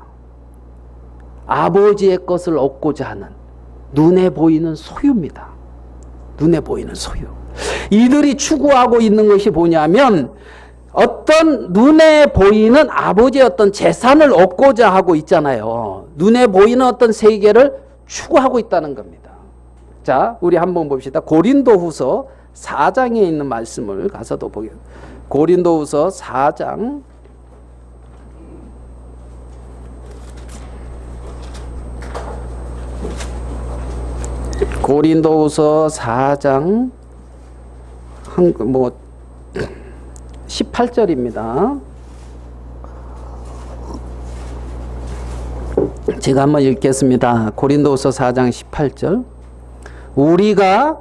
아버지의 것을 얻고자 하는 눈에 보이는 소유입니다. 눈에 보이는 소유. 이들이 추구하고 있는 것이 뭐냐면 어떤 눈에 보이는 아버지의 어떤 재산을 얻고자 하고 있잖아요. 눈에 보이는 어떤 세계를 추구하고 있다는 겁니다. 자, 우리 한번 봅시다. 고린도후서 4장에 있는 말씀을 가서도 보겠습니다. 고린도후서 4장 고린도후서 4장 18절입니다. 제가 한번 읽겠습니다. 고린도후서 4장 18절. 우리가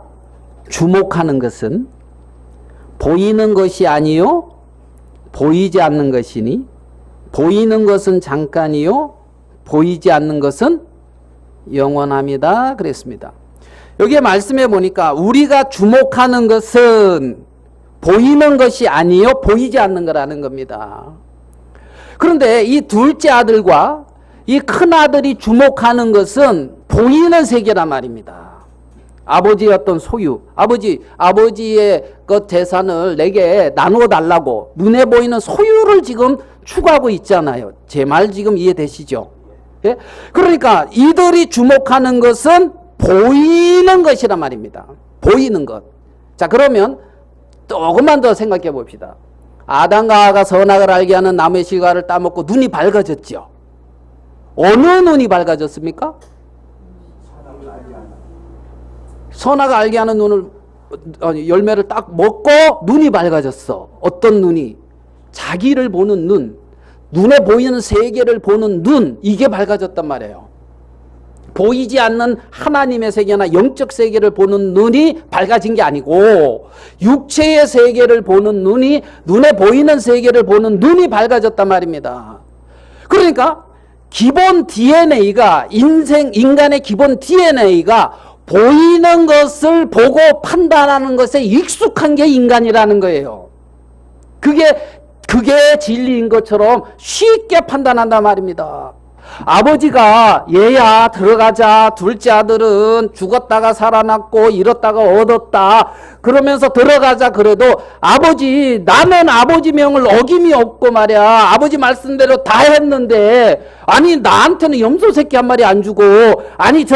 주목하는 것은 보이는 것이 아니요 보이지 않는 것이니 보이는 것은 잠깐이요 보이지 않는 것은 영원합니다. 그랬습니다. 여기에 말씀해 보니까 우리가 주목하는 것은 보이는 것이 아니요 보이지 않는 거라는 겁니다. 그런데 이 둘째 아들과 이 큰 아들이 주목하는 것은 보이는 세계란 말입니다. 아버지의 어떤 소유, 아버지의 그 재산을 내게 나누어 달라고 눈에 보이는 소유를 지금 추구하고 있잖아요. 제 말 지금 이해되시죠? 예? 그러니까 이들이 주목하는 것은 보이는 것이란 말입니다. 보이는 것. 자, 그러면 조금만 더 생각해 봅시다. 아담과 하와가 선악을 알게 하는 나무의 실과를 따먹고 눈이 밝아졌죠. 어느 눈이 밝아졌습니까? 선악을 알게 하는 눈을 열매를 딱 먹고 눈이 밝아졌어. 어떤 눈이? 자기를 보는 눈, 눈에 보이는 세계를 보는 눈, 이게 밝아졌단 말이에요. 보이지 않는 하나님의 세계나 영적 세계를 보는 눈이 밝아진 게 아니고 육체의 세계를 보는 눈이 눈에 보이는 세계를 보는 눈이 밝아졌단 말입니다. 그러니까 기본 DNA가 인간의 기본 DNA가 보이는 것을 보고 판단하는 것에 익숙한 게 인간이라는 거예요. 그게 진리인 것처럼 쉽게 판단한단 말입니다. 아버지가 얘야 들어가자, 둘째 아들은 죽었다가 살아났고 잃었다가 얻었다 그러면서 들어가자 그래도 아버지 나는 아버지 명을 어김이 없고 말이야 아버지 말씀대로 다 했는데 아니 나한테는 염소 새끼 한 마리 안 주고 아니 저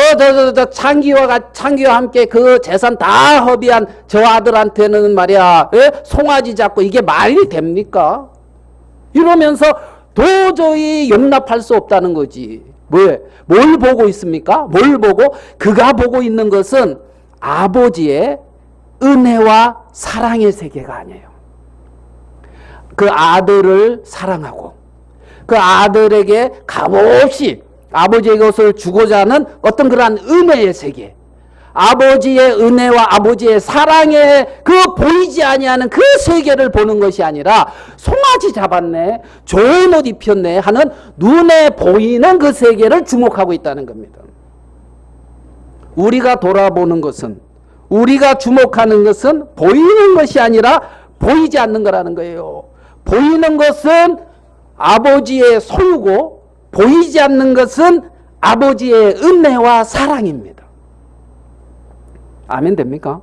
창기와 함께 그 재산 다 허비한 저 아들한테는 말이야 송아지 잡고 이게 말이 됩니까? 이러면서 도저히 용납할 수 없다는 거지. 뭘 보고 있습니까? 뭘 보고? 그가 보고 있는 것은 아버지의 은혜와 사랑의 세계가 아니에요. 그 아들을 사랑하고 그 아들에게 값없이 아버지의 것을 주고자 하는 어떤 그러한 은혜의 세계, 아버지의 은혜와 아버지의 사랑에 그 보이지 아니하는 그 세계를 보는 것이 아니라 송아지 잡았네, 좋은 옷 입혔네 하는 눈에 보이는 그 세계를 주목하고 있다는 겁니다. 우리가 돌아보는 것은, 우리가 주목하는 것은 보이는 것이 아니라 보이지 않는 거라는 거예요. 보이는 것은 아버지의 소유고 보이지 않는 것은 아버지의 은혜와 사랑입니다. 아멘 됩니까?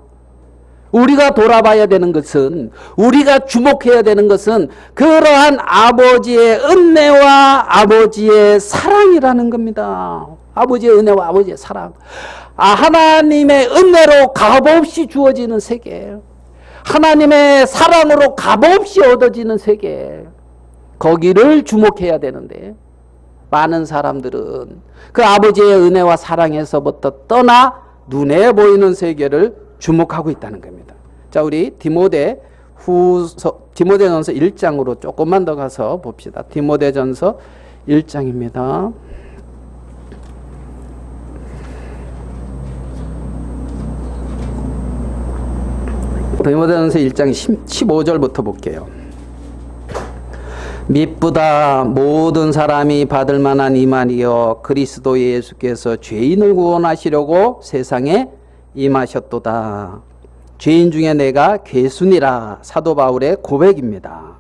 우리가 돌아봐야 되는 것은, 우리가 주목해야 되는 것은 그러한 아버지의 은혜와 아버지의 사랑이라는 겁니다. 아버지의 은혜와 아버지의 사랑. 하나님의 은혜로 값없이 주어지는 세계, 하나님의 사랑으로 값없이 얻어지는 세계, 거기를 주목해야 되는데 많은 사람들은 그 아버지의 은혜와 사랑에서부터 떠나 눈에 보이는 세계를 주목하고 있다는 겁니다. 자, 우리 디모데전서 1장으로 조금만 더 가서 봅시다. 디모데전서 1장입니다. 디모데전서 1장 15절부터 볼게요. 미쁘다 모든 사람이 받을 만한 이만이여 그리스도 예수께서 죄인을 구원하시려고 세상에 임하셨도다. 죄인 중에 내가 괴순이라. 사도 바울의 고백입니다.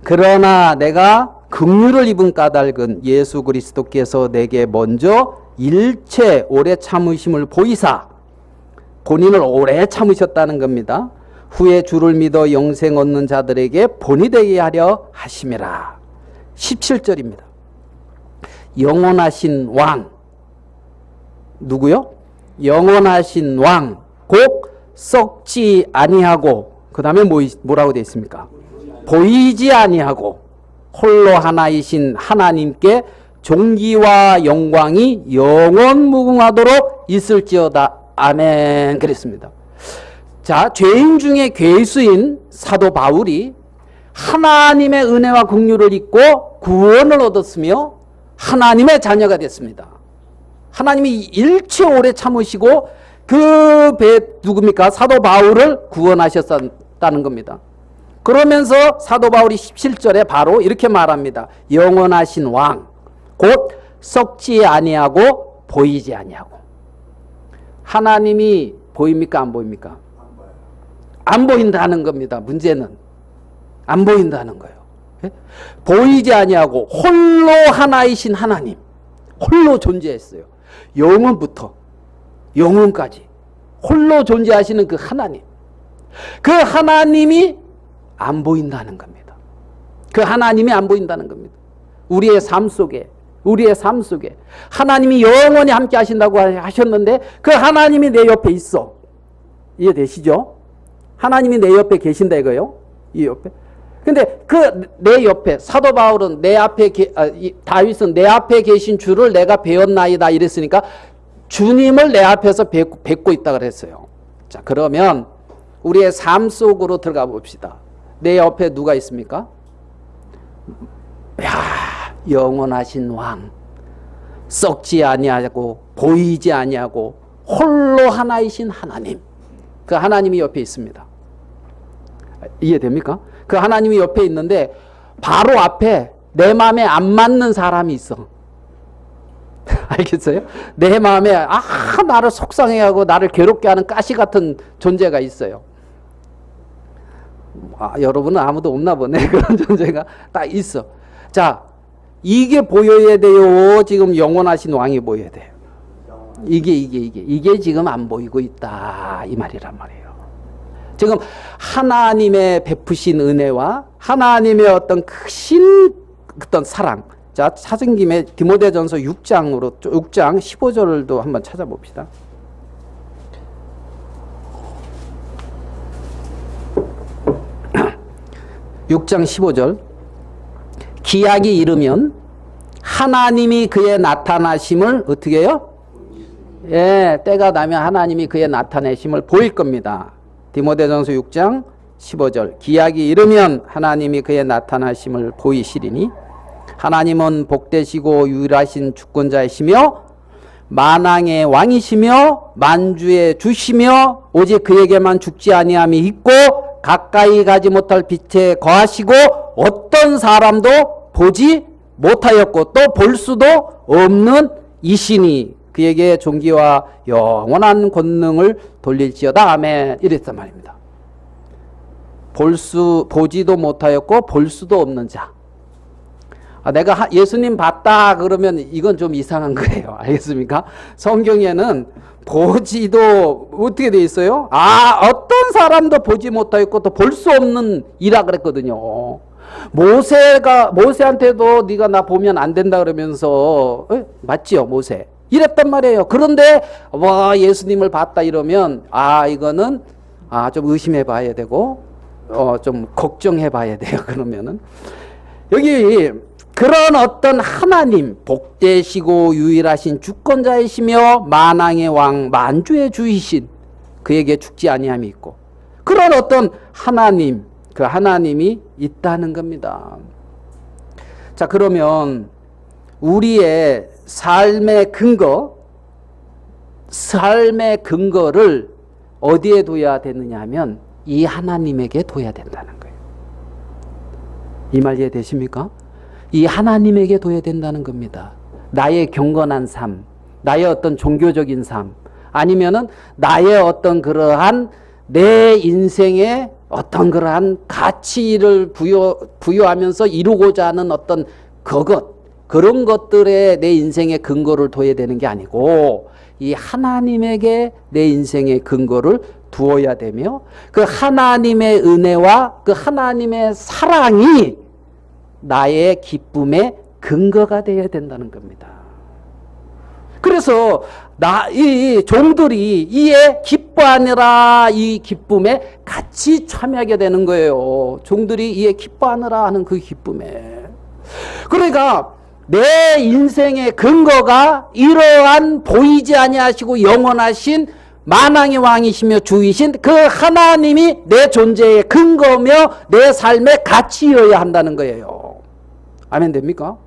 그러나 내가 긍휼을 입은 까닭은 예수 그리스도께서 내게 먼저 일체 오래 참으심을 보이사, 본인을 오래 참으셨다는 겁니다. 후에 주를 믿어 영생 얻는 자들에게 본이 되게 하려 하심이라. 17절입니다. 영원하신 왕, 누구요? 영원하신 왕, 곧 썩지 아니하고, 그 다음에 뭐라고 되어 있습니까? 보이지 아니하고 홀로 하나이신 하나님께 존귀와 영광이 영원 무궁하도록 있을지어다. 아멘. 그랬습니다. 자, 죄인 중에 괴수인 사도 바울이 하나님의 은혜와 긍휼을 입고 구원을 얻었으며 하나님의 자녀가 됐습니다. 하나님이 일체 오래 참으시고 그 누굽니까? 사도 바울을 구원하셨다는 겁니다. 그러면서 사도 바울이 17절에 바로 이렇게 말합니다. 영원하신 왕, 곧 썩지 아니하고 보이지 아니하고. 하나님이 보입니까? 안 보입니까? 안 보인다는 겁니다. 문제는 안 보인다는 거예요. 예? 보이지 아니하고 홀로 하나이신 하나님, 홀로 존재했어요. 영원부터 영원까지 홀로 존재하시는 그 하나님, 그 하나님이 안 보인다는 겁니다. 그 하나님이 안 보인다는 겁니다. 우리의 삶 속에 하나님이 영원히 함께 하신다고 하셨는데 그 하나님이 내 옆에 있어. 이해되시죠? 하나님이 내 옆에 계신다 이거요. 이 옆에. 근데 그 내 옆에 사도 바울은 내 앞에 다윗은 내 앞에 계신 주를 내가 배웠나이다 이랬으니까 주님을 내 앞에서 뵙고 있다 그랬어요. 자, 그러면 우리의 삶 속으로 들어가 봅시다. 내 옆에 누가 있습니까? 야, 영원하신 왕, 썩지 아니하고 보이지 아니하고 홀로 하나이신 하나님, 그 하나님이 옆에 있습니다. 이해됩니까? 그 하나님이 옆에 있는데 바로 앞에 내 마음에 안 맞는 사람이 있어. 알겠어요? 내 마음에 나를 속상해하고 나를 괴롭게 하는 가시 같은 존재가 있어요. 여러분은 아무도 없나 보네. 그런 존재가 딱 있어. 자, 이게 보여야 돼요. 지금 영원하신 왕이 보여야 돼요. 이게 지금 안 보이고 있다 이 말이란 말이에요. 지금 하나님의 베푸신 은혜와 하나님의 어떤 크신 어떤 사랑. 자, 찾은 김에 디모데전서 6장 15절도 한번 찾아봅시다. (6장 15절) 기약이 이르면 하나님이 그의 나타나심을 어떻게 해요? 예, 때가 나면 하나님이 그의 나타내심을 보일 겁니다. 디모데전서 6장 15절 기약이 이르면 하나님이 그의 나타나심을 보이시리니 하나님은 복되시고 유일하신 주권자이시며 만왕의 왕이시며 만주의 주시며 오직 그에게만 죽지 아니함이 있고 가까이 가지 못할 빛에 거하시고 어떤 사람도 보지 못하였고 또 볼 수도 없는 이시니 그에게 존귀와 영원한 권능을 돌릴지어다. 아멘. 이랬단 말입니다. 보지도 못하였고 볼 수도 없는 자. 내가 예수님 봤다 그러면 이건 좀 이상한 거예요. 알겠습니까? 성경에는 보지도 어떻게 돼 있어요? 어떤 사람도 보지 못하였고 또 볼 수 없는 이라 그랬거든요. 모세한테도 네가 나 보면 안 된다 그러면서 맞지요, 모세. 이랬단 말이에요. 그런데 와 예수님을 봤다 이러면 이거는 좀 의심해 봐야 되고 좀 걱정해 봐야 돼요. 그러면은 여기 그런 어떤 하나님, 복되시고 유일하신 주권자이시며 만왕의 왕 만주의 주이신 그에게 죽지 아니함이 있고, 그런 어떤 하나님, 그 하나님이 있다는 겁니다. 자, 그러면 우리의 삶의 근거를 어디에 둬야 되느냐 하면 이 하나님에게 둬야 된다는 거예요. 이 말 이해되십니까? 이 하나님에게 둬야 된다는 겁니다. 나의 경건한 삶, 나의 어떤 종교적인 삶, 아니면은 나의 어떤 그러한 내 인생의 어떤 그러한 가치를 부여하면서 이루고자 하는 어떤 그런 것들에 내 인생의 근거를 둬야 되는 게 아니고 이 하나님에게 내 인생의 근거를 두어야 되며, 그 하나님의 은혜와 그 하나님의 사랑이 나의 기쁨의 근거가 되어야 된다는 겁니다. 그래서 이 종들이 이에 기뻐하느라 이 기쁨에 같이 참여하게 되는 거예요. 종들이 이에 기뻐하느라 하는 그 기쁨에. 그러니까 내 인생의 근거가 이러한 보이지 아니하시고 영원하신 만왕의 왕이시며 주이신 그 하나님이 내 존재의 근거며 내 삶의 가치여야 한다는 거예요. 아멘 됩니까?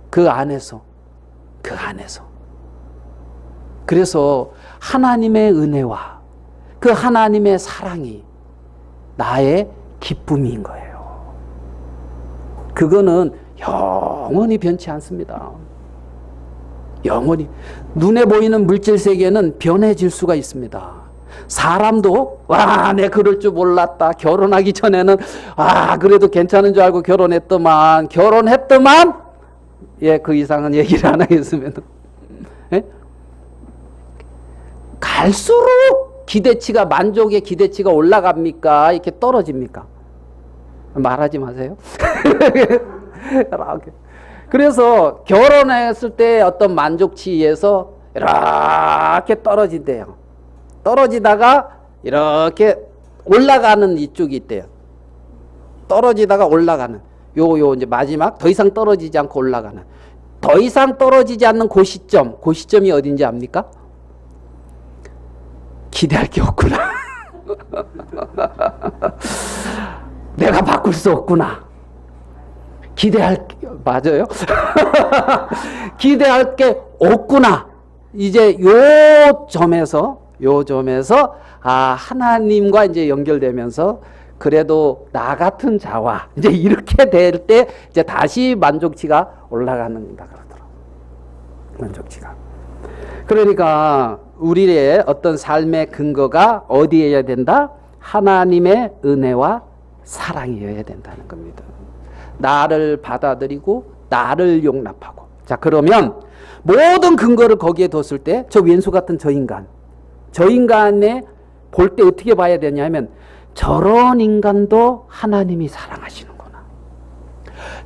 그 안에서. 그래서 하나님의 은혜와 그 하나님의 사랑이 나의 기쁨인 거예요. 그거는 영원히 변치 않습니다. 영원히. 눈에 보이는 물질 세계는 변해질 수가 있습니다. 사람도 내 그럴 줄 몰랐다. 결혼하기 전에는 그래도 괜찮은 줄 알고 결혼했더만 그 이상은 얘기를 안 하겠으면 갈수록 만족의 기대치가 올라갑니까? 이렇게 떨어집니까? 말하지 마세요. 그래서 결혼했을 때 어떤 만족치에서 이렇게 떨어진대요. 떨어지다가 이렇게 올라가는 이쪽이 있대요. 떨어지다가 올라가는. 이제 마지막 더 이상 떨어지지 않고 올라가는. 더 이상 떨어지지 않는 그 시점이 어딘지 압니까? 기대할 게 없구나. 내가 바꿀 수 없구나. 맞아요? 기대할 게 없구나. 이제 요 점에서 하나님과 이제 연결되면서 그래도 나 같은 자와 이제 이렇게 될 때 이제 다시 만족치가 올라가는다 그러더라고요. 만족치가. 그러니까 우리의 어떤 삶의 근거가 어디에야 된다? 하나님의 은혜와 사랑이어야 된다는 겁니다. 나를 받아들이고 나를 용납하고. 자, 그러면 모든 근거를 거기에 뒀을 때 저 왼수 같은 저 인간에 볼 때 어떻게 봐야 되냐면 저런 인간도 하나님이 사랑하시는구나.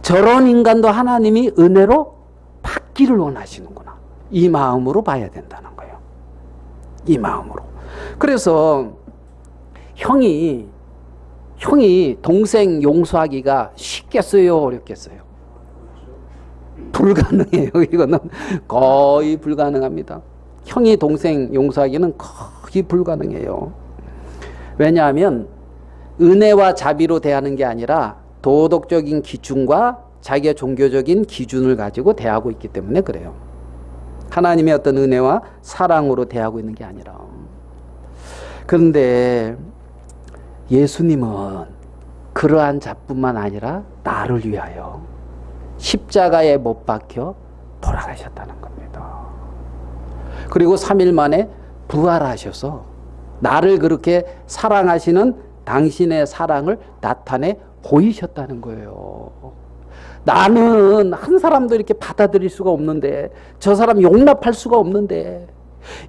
저런 인간도 하나님이 은혜로 받기를 원하시는구나. 이 마음으로 봐야 된다는 거예요. 이 마음으로. 그래서 형이 동생 용서하기가 쉽겠어요? 어렵겠어요? 불가능해요. 이거는 거의 불가능합니다. 형이 동생 용서하기는 거의 불가능해요. 왜냐하면 은혜와 자비로 대하는 게 아니라 도덕적인 기준과 자기의 종교적인 기준을 가지고 대하고 있기 때문에 그래요. 하나님의 어떤 은혜와 사랑으로 대하고 있는 게 아니라. 그런데 예수님은 그러한 자뿐만 아니라 나를 위하여 십자가에 못 박혀 돌아가셨다는 겁니다. 그리고 3일 만에 부활하셔서 나를 그렇게 사랑하시는 당신의 사랑을 나타내 보이셨다는 거예요. 나는 한 사람도 이렇게 받아들일 수가 없는데, 저 사람 용납할 수가 없는데,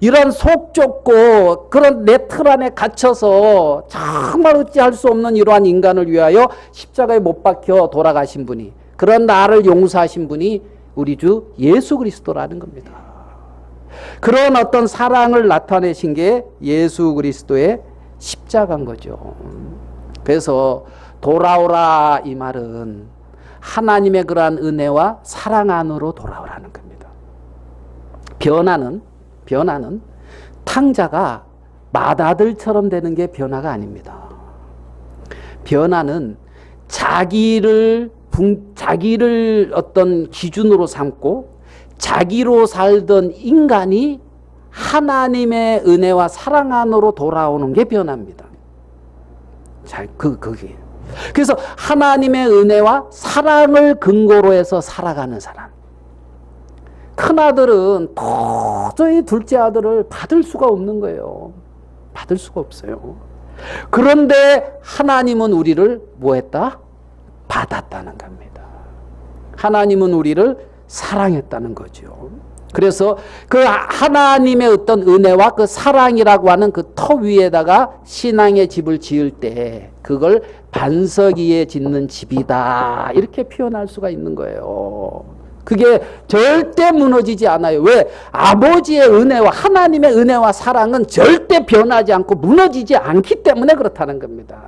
이런 속 좁고 그런 내 틀 안에 갇혀서 정말 어찌할 수 없는 이러한 인간을 위하여 십자가에 못 박혀 돌아가신 분이, 그런 나를 용서하신 분이 우리 주 예수 그리스도라는 겁니다. 그런 어떤 사랑을 나타내신 게 예수 그리스도의 십자가인 거죠. 그래서 돌아오라 이 말은 하나님의 그러한 은혜와 사랑 안으로 돌아오라는 겁니다. 변화는 탕자가 맏아들처럼 되는 게 변화가 아닙니다. 변화는 자기를 어떤 기준으로 삼고 자기로 살던 인간이 하나님의 은혜와 사랑 안으로 돌아오는 게 변화입니다. 그게. 그래서 하나님의 은혜와 사랑을 근거로 해서 살아가는 사람. 큰아들은 도저히 둘째 아들을 받을 수가 없는 거예요. 받을 수가 없어요. 그런데 하나님은 우리를 뭐 했다? 받았다는 겁니다. 하나님은 우리를 사랑했다는 거죠. 그래서 그 하나님의 어떤 은혜와 그 사랑이라고 하는 그 터 위에다가 신앙의 집을 지을 때 그걸 반석 위에 짓는 집이다 이렇게 표현할 수가 있는 거예요. 그게 절대 무너지지 않아요. 왜? 아버지의 은혜와 하나님의 은혜와 사랑은 절대 변하지 않고 무너지지 않기 때문에 그렇다는 겁니다.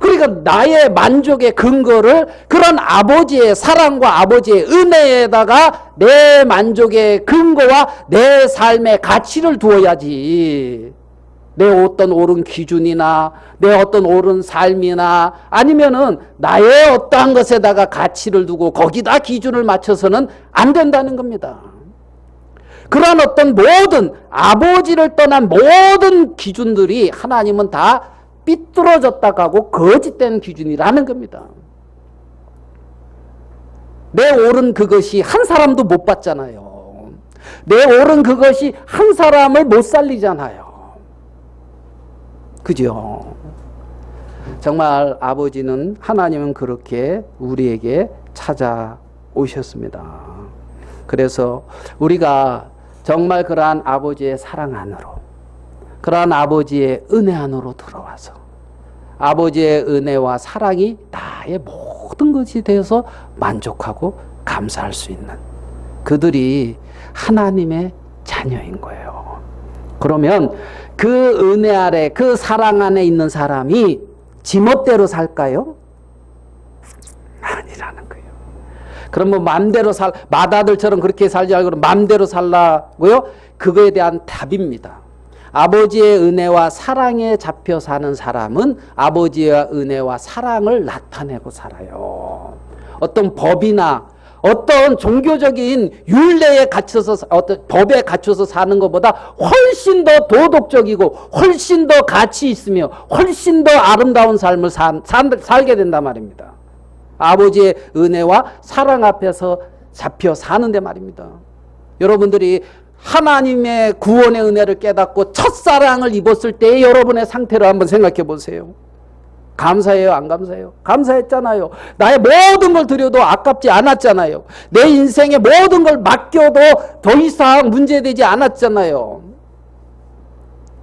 그러니까 나의 만족의 근거를 그런 아버지의 사랑과 아버지의 은혜에다가 내 만족의 근거와 내 삶의 가치를 두어야지. 내 어떤 옳은 기준이나 내 어떤 옳은 삶이나 아니면은 나의 어떠한 것에다가 가치를 두고 거기다 기준을 맞춰서는 안 된다는 겁니다. 그러한 어떤 모든 아버지를 떠난 모든 기준들이 하나님은 다 삐뚤어졌다고 거짓된 기준이라는 겁니다. 내 옳은 그것이 한 사람도 못 받잖아요. 내 옳은 그것이 한 사람을 못 살리잖아요. 그죠? 정말 아버지는 하나님은 그렇게 우리에게 찾아오셨습니다. 그래서 우리가 정말 그러한 아버지의 사랑 안으로 그러한 아버지의 은혜 안으로 들어와서 아버지의 은혜와 사랑이 나의 모든 것이 되어서 만족하고 감사할 수 있는 그들이 하나님의 자녀인 거예요. 그러면 그 은혜 아래 그 사랑 안에 있는 사람이 지멋대로 살까요? 아니라는 거예요. 그럼 뭐 맘대로 맏아들처럼 그렇게 살지 말고 맘대로 살라고요? 그거에 대한 답입니다. 아버지의 은혜와 사랑에 잡혀 사는 사람은 아버지의 은혜와 사랑을 나타내고 살아요. 어떤 법이나 어떤 종교적인 율례에 갇혀서 어떤 법에 갇혀서 사는 것보다 훨씬 더 도덕적이고 훨씬 더 가치 있으며 훨씬 더 아름다운 삶을 살게 된단 말입니다. 아버지의 은혜와 사랑 앞에서 잡혀 사는데 말입니다. 여러분들이 하나님의 구원의 은혜를 깨닫고 첫사랑을 입었을 때의 여러분의 상태를 한번 생각해 보세요. 감사해요? 안 감사해요? 감사했잖아요. 나의 모든 걸 드려도 아깝지 않았잖아요. 내 인생의 모든 걸 맡겨도 더 이상 문제되지 않았잖아요.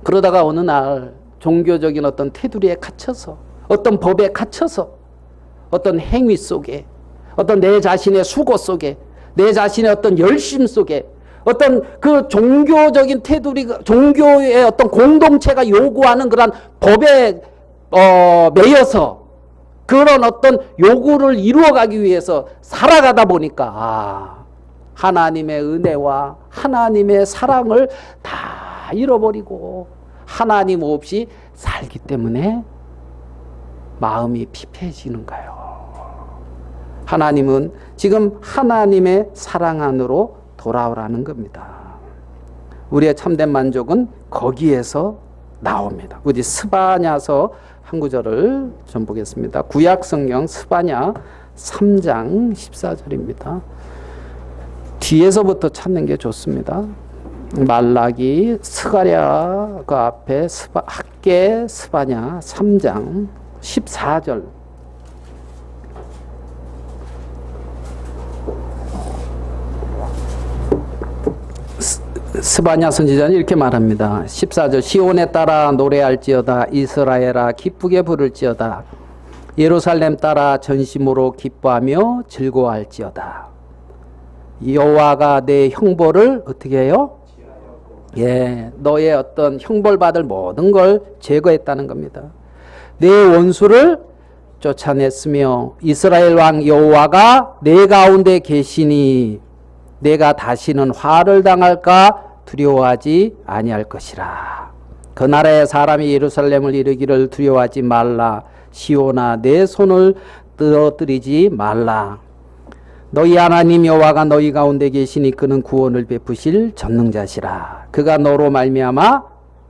그러다가 어느 날 종교적인 어떤 테두리에 갇혀서 어떤 법에 갇혀서 어떤 행위 속에 어떤 내 자신의 수고 속에 내 자신의 어떤 열심 속에 어떤 그 종교적인 테두리, 종교의 어떤 공동체가 요구하는 그런 법에 매여서 그런 어떤 요구를 이루어가기 위해서 살아가다 보니까 하나님의 은혜와 하나님의 사랑을 다 잃어버리고 하나님 없이 살기 때문에 마음이 피폐해지는 거예요. 하나님은 지금 하나님의 사랑 안으로 돌아오라는 겁니다. 우리의 참된 만족은 거기에서 나옵니다. 우리 스바냐서 한 구절을 좀 보겠습니다. 구약성경 스바냐 3장 14절입니다. 뒤에서부터 찾는 게 좋습니다. 말라기 스가랴 그 앞에 학개 스바냐 3장 14절 스바냐 선지자는 이렇게 말합니다. 14절 시온에 따라 노래할지어다 이스라엘아 기쁘게 부를지어다 예루살렘 따라 전심으로 기뻐하며 즐거워할지어다 여호와가 내 형벌을 어떻게 해요? 예, 너의 어떤 형벌받을 모든 걸 제거했다는 겁니다. 내 원수를 쫓아냈으며 이스라엘 왕 여호와가 내 가운데 계시니 내가 다시는 화를 당할까 두려워하지 아니할 것이라. 그 나라의 사람이 예루살렘을 이르기를 두려워하지 말라. 시온아 내 손을 떨어뜨리지 말라. 너희 하나님 여호와가 너희 가운데 계시니 그는 구원을 베푸실 전능자시라. 그가 너로 말미암아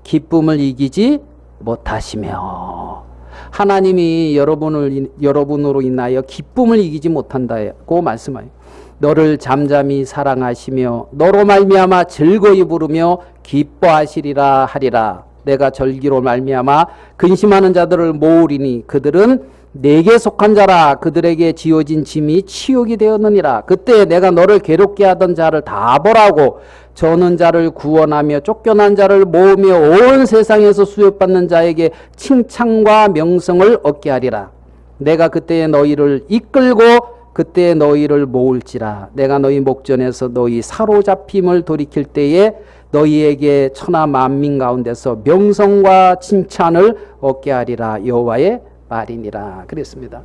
기쁨을 이기지 못하시며. 하나님이 여러분으로 인하여 기쁨을 이기지 못한다고 말씀하여 너를 잠잠히 사랑하시며 너로 말미암아 즐거이 부르며 기뻐하시리라 하리라. 내가 절기로 말미암아 근심하는 자들을 모으리니 그들은 내게 속한 자라. 그들에게 지어진 짐이 치욕이 되었느니라. 그때 내가 너를 괴롭게 하던 자를 다 벌하고 저는 자를 구원하며 쫓겨난 자를 모으며 온 세상에서 수여받는 자에게 칭찬과 명성을 얻게 하리라. 내가 그때에 너희를 이끌고 그때에 너희를 모을지라. 내가 너희 목전에서 너희 사로잡힘을 돌이킬 때에 너희에게 천하 만민 가운데서 명성과 칭찬을 얻게 하리라. 여호와의 말이니라. 그랬습니다.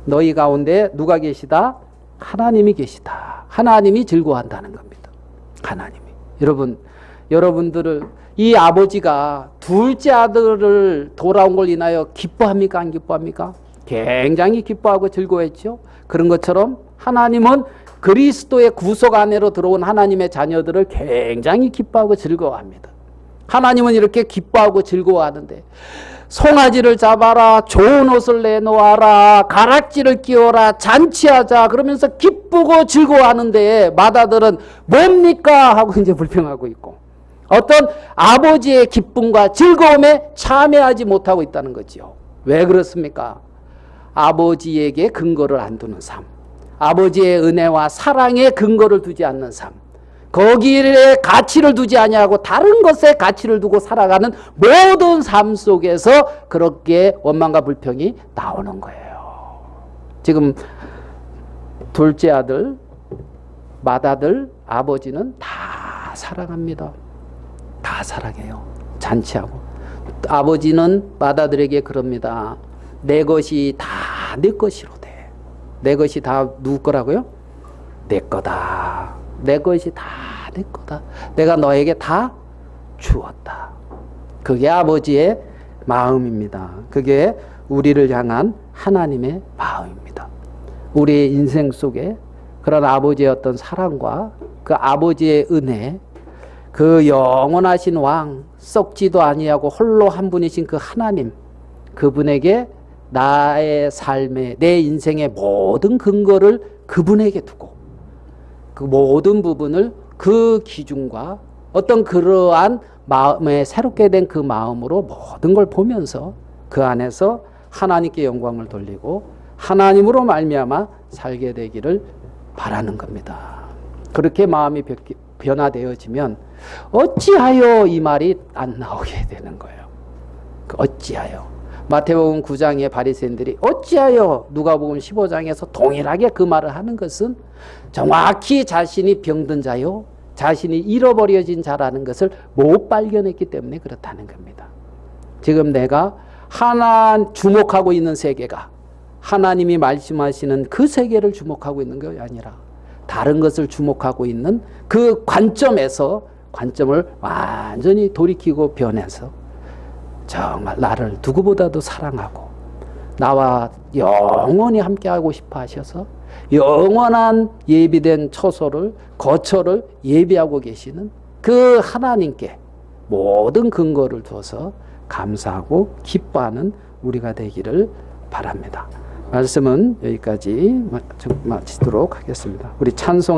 너희 가운데 누가 계시다? 하나님이 계시다. 하나님이 즐거워한다는 겁니다. 하나님이. 여러분들을 이 아버지가 둘째 아들을 돌아온 걸 인하여 기뻐합니까? 안 기뻐합니까? 굉장히 기뻐하고 즐거워했죠. 그런 것처럼 하나님은 그리스도의 구속 안으로 들어온 하나님의 자녀들을 굉장히 기뻐하고 즐거워합니다. 하나님은 이렇게 기뻐하고 즐거워하는데 송아지를 잡아라, 좋은 옷을 내놓아라, 가락지를 끼워라, 잔치하자 그러면서 기쁘고 즐거워하는데 맏아들은 뭡니까? 하고 이제 불평하고 있고 어떤 아버지의 기쁨과 즐거움에 참여하지 못하고 있다는 거지요. 왜 그렇습니까? 아버지에게 근거를 안 두는 삶, 아버지의 은혜와 사랑에 근거를 두지 않는 삶, 거기에 가치를 두지 아니하고 다른 것에 가치를 두고 살아가는 모든 삶 속에서 그렇게 원망과 불평이 나오는 거예요. 지금 둘째 아들, 맏아들, 아버지는 다 사랑합니다. 다 사랑해요. 잔치하고. 아버지는 맏아들에게 그럽니다. 내 것이 다 내 것이로 돼. 내 것이 다 누구 거라고요? 내 거다. 내 것이 다 내 거다. 내가 너에게 다 주었다. 그게 아버지의 마음입니다. 그게 우리를 향한 하나님의 마음입니다. 우리의 인생 속에 그런 아버지의 어떤 사랑과 그 아버지의 은혜, 그 영원하신 왕, 썩지도 아니하고 홀로 한 분이신 그 하나님, 그분에게 나의 삶의, 내 인생의 모든 근거를 그분에게 두고 그 모든 부분을 그 기준과 어떤 그러한 마음에 새롭게 된 그 마음으로 모든 걸 보면서 그 안에서 하나님께 영광을 돌리고 하나님으로 말미암아 살게 되기를 바라는 겁니다. 그렇게 마음이 변화되어지면 어찌하여 이 말이 안 나오게 되는 거예요. 어찌하여. 마태복음 9장의 바리새인들이 어찌하여 누가복음 15장에서 동일하게 그 말을 하는 것은 정확히 자신이 병든 자요, 자신이 잃어버려진 자라는 것을 못 발견했기 때문에 그렇다는 겁니다. 지금 내가 주목하고 있는 세계가 하나님이 말씀하시는 그 세계를 주목하고 있는 게 아니라 다른 것을 주목하고 있는 그 관점에서 관점을 완전히 돌이키고 변해서 정말 나를 누구보다도 사랑하고 나와 영원히 함께하고 싶어 하셔서 영원한 예비된 처소를 거처를 예비하고 계시는 그 하나님께 모든 근거를 둬서 감사하고 기뻐하는 우리가 되기를 바랍니다. 말씀은 여기까지 마치도록 하겠습니다. 우리 찬송